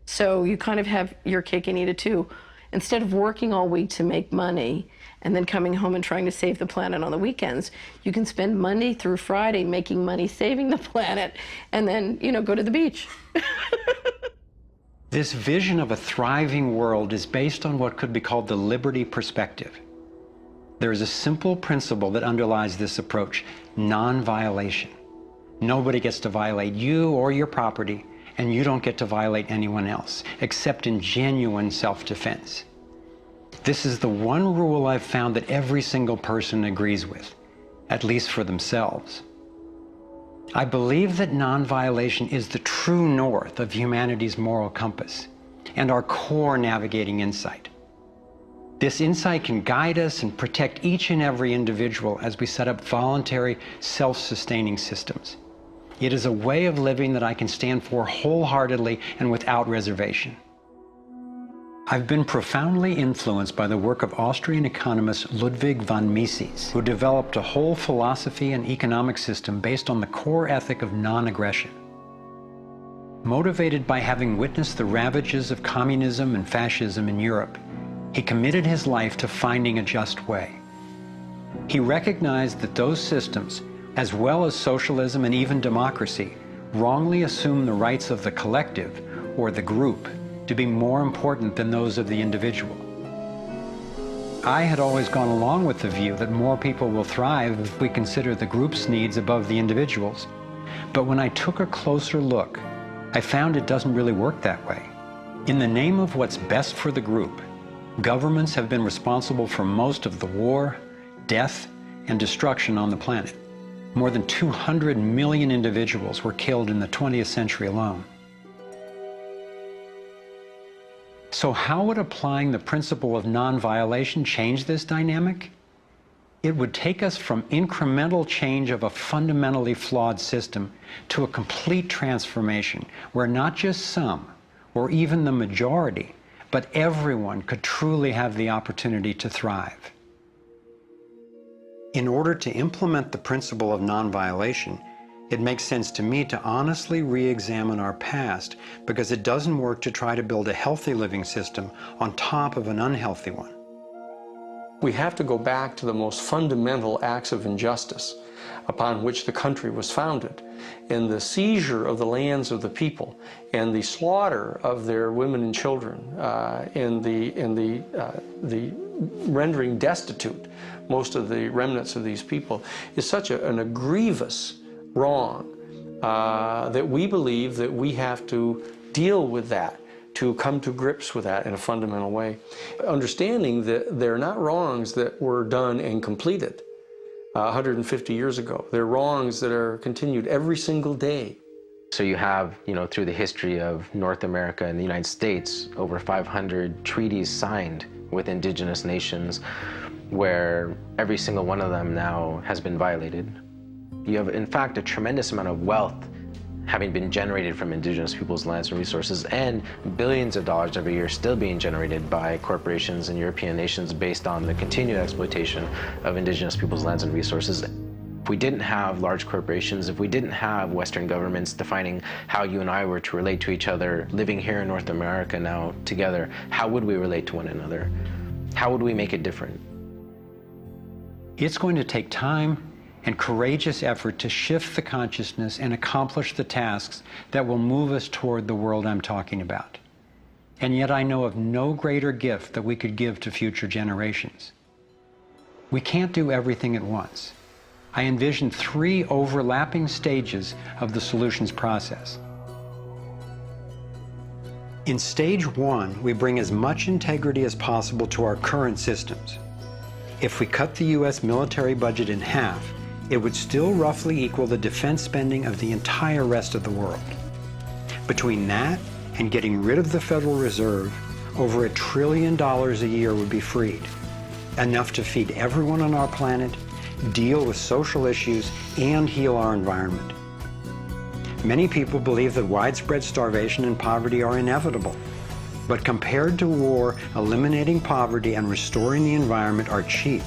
So you kind of have your cake and eat it too. Instead of working all week to make money and then coming home and trying to save the planet on the weekends, you can spend Monday through Friday making money saving the planet and then, you know, go to the beach. This vision of a thriving world is based on what could be called the liberty perspective. There is a simple principle that underlies this approach: non-violation. Nobody gets to violate you or your property, and you don't get to violate anyone else, except in genuine self-defense. This is the one rule I've found that every single person agrees with, at least for themselves. I believe that non-violation is the true north of humanity's moral compass and our core navigating insight. This insight can guide us and protect each and every individual as we set up voluntary, self-sustaining systems. It is a way of living that I can stand for wholeheartedly and without reservation. I've been profoundly influenced by the work of Austrian economist Ludwig von Mises, who developed a whole philosophy and economic system based on the core ethic of non-aggression. Motivated by having witnessed the ravages of communism and fascism in Europe, he committed his life to finding a just way. He recognized that those systems, as well as socialism and even democracy, wrongly assume the rights of the collective, or the group, to be more important than those of the individual. I had always gone along with the view that more people will thrive if we consider the group's needs above the individual's. But when I took a closer look, I found it doesn't really work that way. In the name of what's best for the group, governments have been responsible for most of the war, death, and destruction on the planet. More than 200 million individuals were killed in the 20th century alone. So how would applying the principle of non-violation change this dynamic? It would take us from incremental change of a fundamentally flawed system to a complete transformation where not just some, or even the majority, but everyone could truly have the opportunity to thrive. In order to implement the principle of non-violation, it makes sense to me to honestly re-examine our past, because it doesn't work to try to build a healthy living system on top of an unhealthy one. We have to go back to the most fundamental acts of injustice upon which the country was founded, and the seizure of the lands of the people, and the slaughter of their women and children, and the rendering destitute most of the remnants of these people, is such a grievous wrong that we believe that we have to deal with that, to come to grips with that in a fundamental way. Understanding that they're not wrongs that were done and completed 150 years ago. They're wrongs that are continued every single day. So you have, through the history of North America and the United States, over 500 treaties signed with indigenous nations where every single one of them now has been violated. You have, in fact, a tremendous amount of wealth having been generated from indigenous peoples' lands and resources, and billions of dollars every year still being generated by corporations and European nations based on the continued exploitation of indigenous peoples' lands and resources. If we didn't have large corporations, if we didn't have Western governments defining how you and I were to relate to each other, living here in North America now together, how would we relate to one another? How would we make it different? It's going to take time and courageous effort to shift the consciousness and accomplish the tasks that will move us toward the world I'm talking about. And yet I know of no greater gift that we could give to future generations. We can't do everything at once. I envision 3 overlapping stages of the solutions process. In stage 1, we bring as much integrity as possible to our current systems. If we cut the US military budget in half, it would still roughly equal the defense spending of the entire rest of the world. Between that and getting rid of the Federal Reserve, over $1 trillion a year would be freed, enough to feed everyone on our planet, deal with social issues, and heal our environment. Many people believe that widespread starvation and poverty are inevitable, but compared to war, eliminating poverty and restoring the environment are cheap.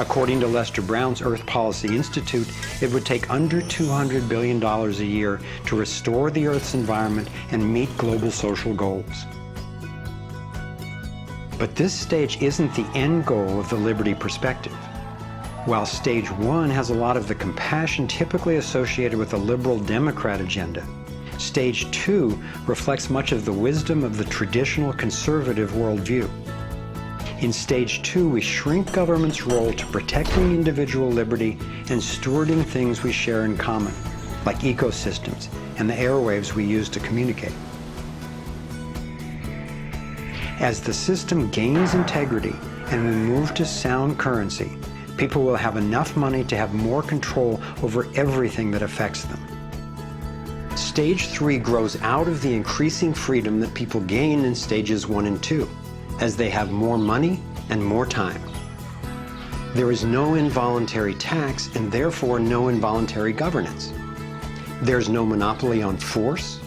According to Lester Brown's Earth Policy Institute, it would take under $200 billion a year to restore the Earth's environment and meet global social goals. But this stage isn't the end goal of the liberty perspective. While stage 1 has a lot of the compassion typically associated with the liberal Democrat agenda, stage 2 reflects much of the wisdom of the traditional conservative worldview. In stage 2, we shrink government's role to protecting individual liberty and stewarding things we share in common, like ecosystems and the airwaves we use to communicate. As the system gains integrity and we move to sound currency, people will have enough money to have more control over everything that affects them. Stage 3 grows out of the increasing freedom that people gain in stages 1 and 2, as they have more money and more time. There is no involuntary tax and therefore no involuntary governance. There's no monopoly on force.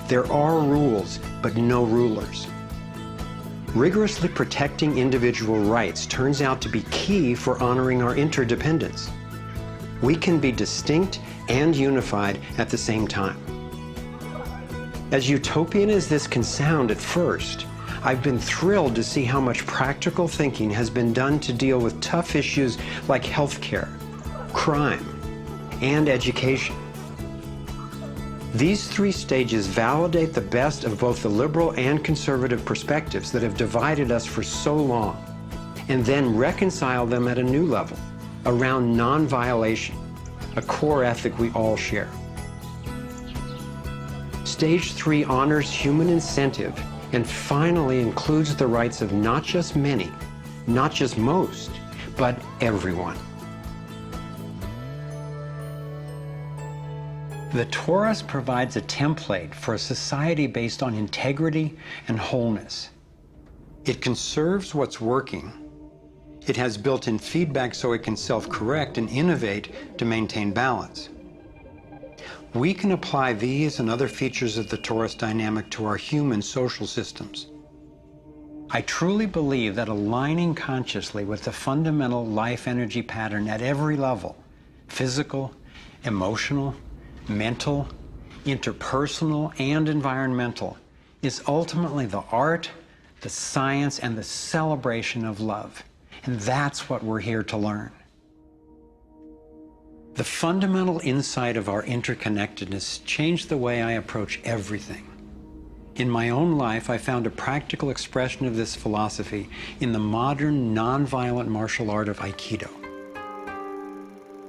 There are rules, but no rulers. Rigorously protecting individual rights turns out to be key for honoring our interdependence. We can be distinct and unified at the same time. As utopian as this can sound at first, I've been thrilled to see how much practical thinking has been done to deal with tough issues like healthcare, crime, and education. These 3 stages validate the best of both the liberal and conservative perspectives that have divided us for so long, and then reconcile them at a new level, around non-violation, a core ethic we all share. Stage 3 honors human incentive and finally includes the rights of not just many, not just most, but everyone. The Torus provides a template for a society based on integrity and wholeness. It conserves what's working. It has built-in feedback so it can self-correct and innovate to maintain balance. We can apply these and other features of the Torus dynamic to our human social systems. I truly believe that aligning consciously with the fundamental life energy pattern at every level, physical, emotional, mental, interpersonal, and environmental, is ultimately the art, the science, and the celebration of love. And that's what we're here to learn. The fundamental insight of our interconnectedness changed the way I approach everything. In my own life, I found a practical expression of this philosophy in the modern, nonviolent martial art of Aikido.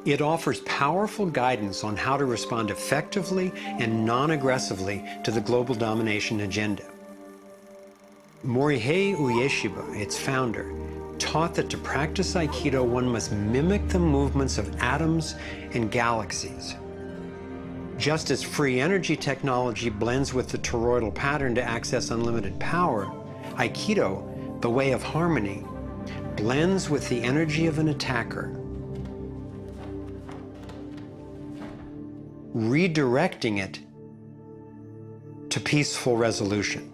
It offers powerful guidance on how to respond effectively and non-aggressively to the global domination agenda. Morihei Ueshiba, its founder, taught that to practice Aikido, one must mimic the movements of atoms and galaxies. Just as free energy technology blends with the toroidal pattern to access unlimited power, Aikido, the way of harmony, blends with the energy of an attacker, redirecting it to peaceful resolution.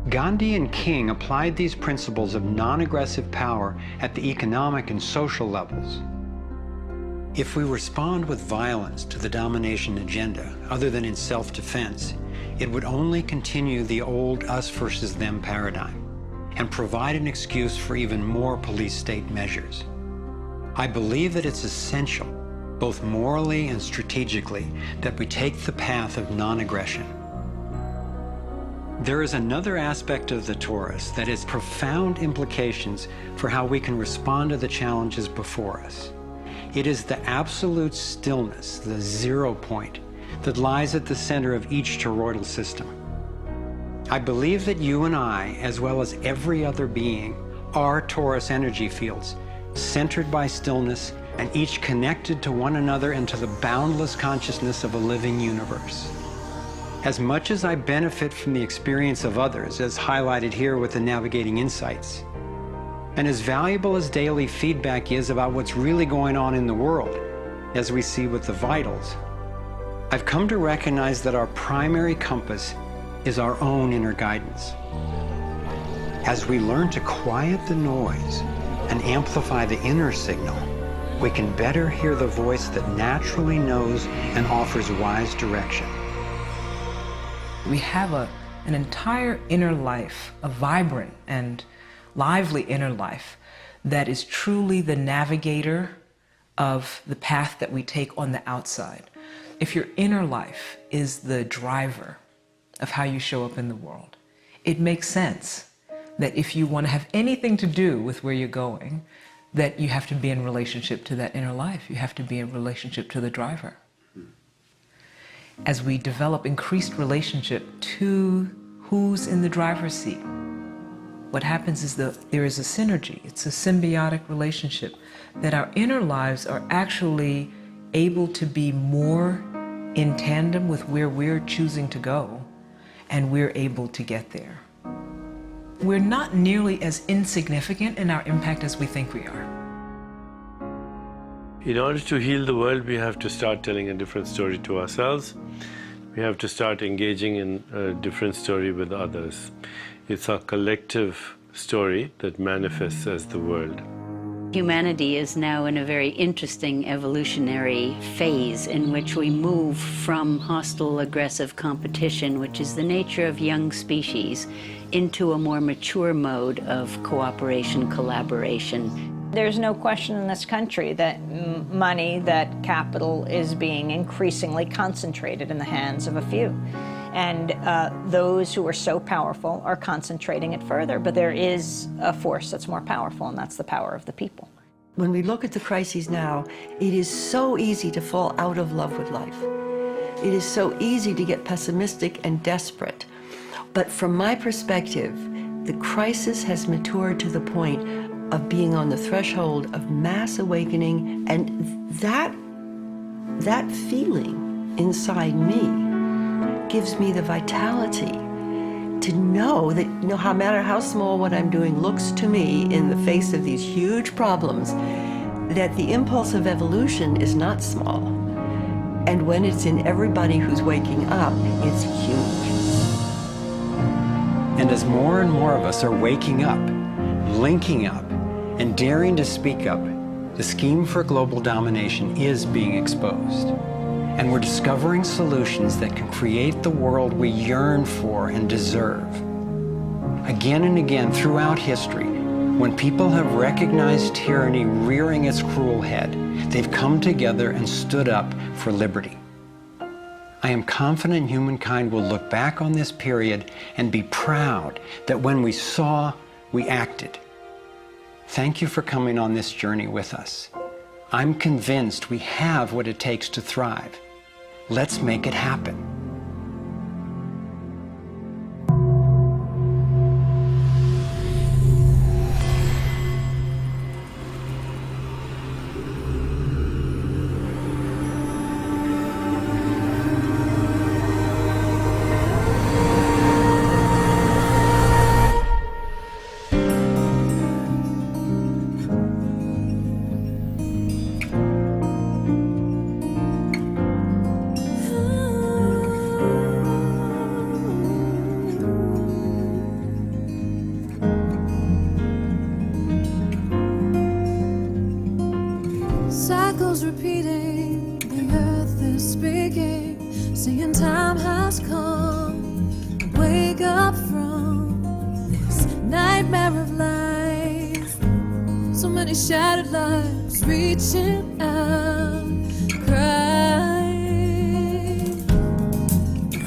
Gandhi and King applied these principles of non-aggressive power at the economic and social levels. If we respond with violence to the domination agenda, other than in self-defense, it would only continue the old us versus them paradigm and provide an excuse for even more police state measures. I believe that it's essential, both morally and strategically, that we take the path of non-aggression. There is another aspect of the Taurus that has profound implications for how we can respond to the challenges before us. It is the absolute stillness, the 0 point, that lies at the center of each toroidal system. I believe that you and I, as well as every other being, are Taurus energy fields, centered by stillness and each connected to one another into the boundless consciousness of a living universe. As much as I benefit from the experience of others, as highlighted here with the Navigating Insights, and as valuable as daily feedback is about what's really going on in the world, as we see with the vitals, I've come to recognize that our primary compass is our own inner guidance. As we learn to quiet the noise and amplify the inner signal, we can better hear the voice that naturally knows and offers wise direction. We have an entire inner life, a vibrant and lively inner life that is truly the navigator of the path that we take on the outside. If your inner life is the driver of how you show up in the world, it makes sense that if you want to have anything to do with where you're going, that you have to be in relationship to that inner life. You have to be in relationship to the driver. As we develop increased relationship to who's in the driver's seat, what happens is that there is a synergy. It's a symbiotic relationship that our inner lives are actually able to be more in tandem with where we're choosing to go, and we're able to get there. We're not nearly as insignificant in our impact as we think we are. In order to heal the world, we have to start telling a different story to ourselves. We have to start engaging in a different story with others. It's our collective story that manifests as the world. Humanity is now in a very interesting evolutionary phase in which we move from hostile, aggressive competition, which is the nature of young species, into a more mature mode of cooperation, collaboration. There's no question in this country that money, that capital is being increasingly concentrated in the hands of a few. And those who are so powerful are concentrating it further. But there is a force that's more powerful, and that's the power of the people. When we look at the crises now, it is so easy to fall out of love with life. It is so easy to get pessimistic and desperate. But from my perspective, the crisis has matured to the point of being on the threshold of mass awakening, and that feeling inside me gives me the vitality to know that no matter how small what I'm doing looks to me in the face of these huge problems, that the impulse of evolution is not small. And when it's in everybody who's waking up, it's huge. And as more and more of us are waking up, linking up, and daring to speak up, the scheme for global domination is being exposed. And we're discovering solutions that can create the world we yearn for and deserve. Again and again throughout history, When people have recognized tyranny rearing its cruel head, they've come together and stood up for liberty. I am confident humankind will look back on this period and be proud that when we saw, we acted. Thank you for coming on this journey with us. I'm convinced we have what it takes to thrive. Let's make it happen. Cycles repeating, the earth is speaking, saying time has come. Wake up from this nightmare of life. So many shattered lives reaching out,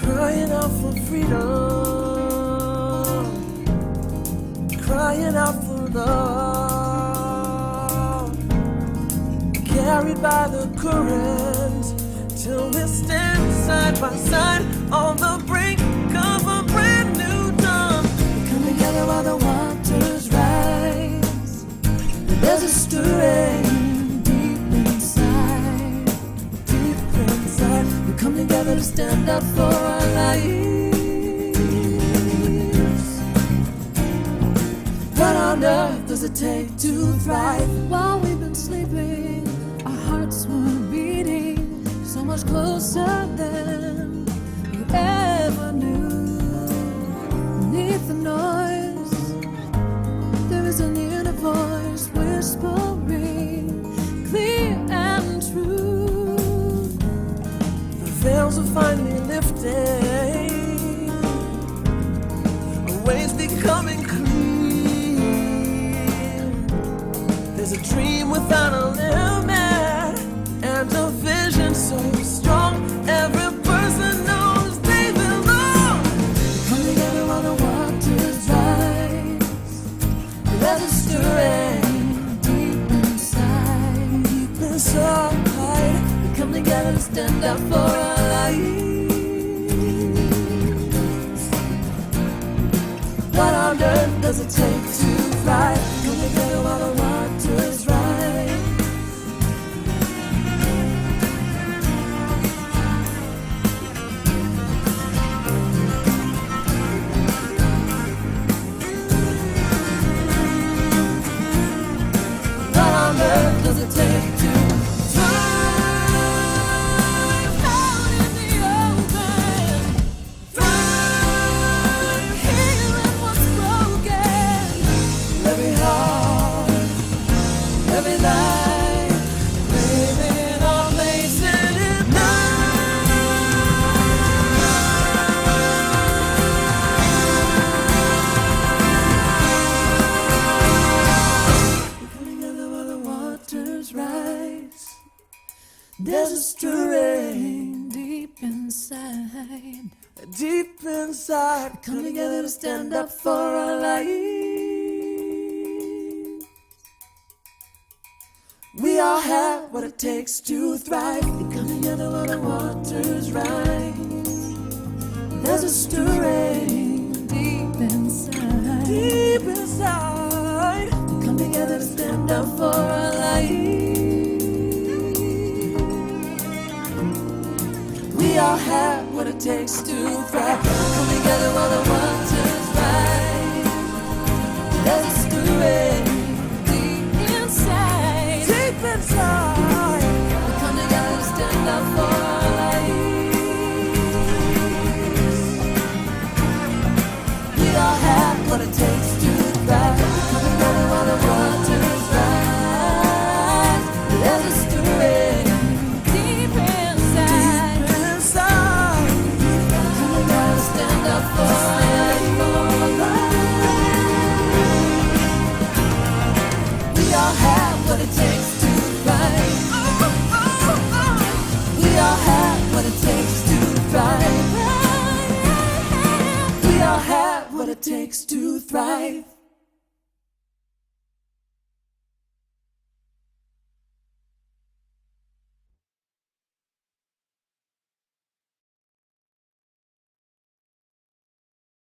crying out for freedom, crying out for love. Carried by the current, till we stand side by side on the brink of a brand new dawn. We come together while the waters rise. There's a stirring deep inside, deep inside. We come together to stand up for our lives. What on earth does it take to thrive? While we've been sleeping, our hearts were beating so much closer than we ever knew. Beneath the noise, there is an inner voice whispering, clear and true. The veils are finally lifting, our ways becoming clear. There's a dream without a limit, and a vision so strong, every person knows they belong. Come together while the waters rise. There's a stirring deep inside, deep inside. We come together to stand up for our lives. What on earth does it take to thrive? Come together while the waters rise. Does it take to thrive out in the open? Thrive healing what's broken. Every heart, every life, living our place in it now. Rise. There's a stirring deep inside, deep inside. We come together to stand up for our lives. We all have what it takes to thrive. We come together while the waters rise. There's a stirring deep inside, deep inside. We come together to stand up for our lives. We all have what it takes to thrive. Come together while the waters rise. There's a stirring deep inside, deep inside. We come together to stand up for our lives. We all have what it takes to thrive. Come together while the waters rise. There's a stirring deep inside. Stand up for it takes to thrive.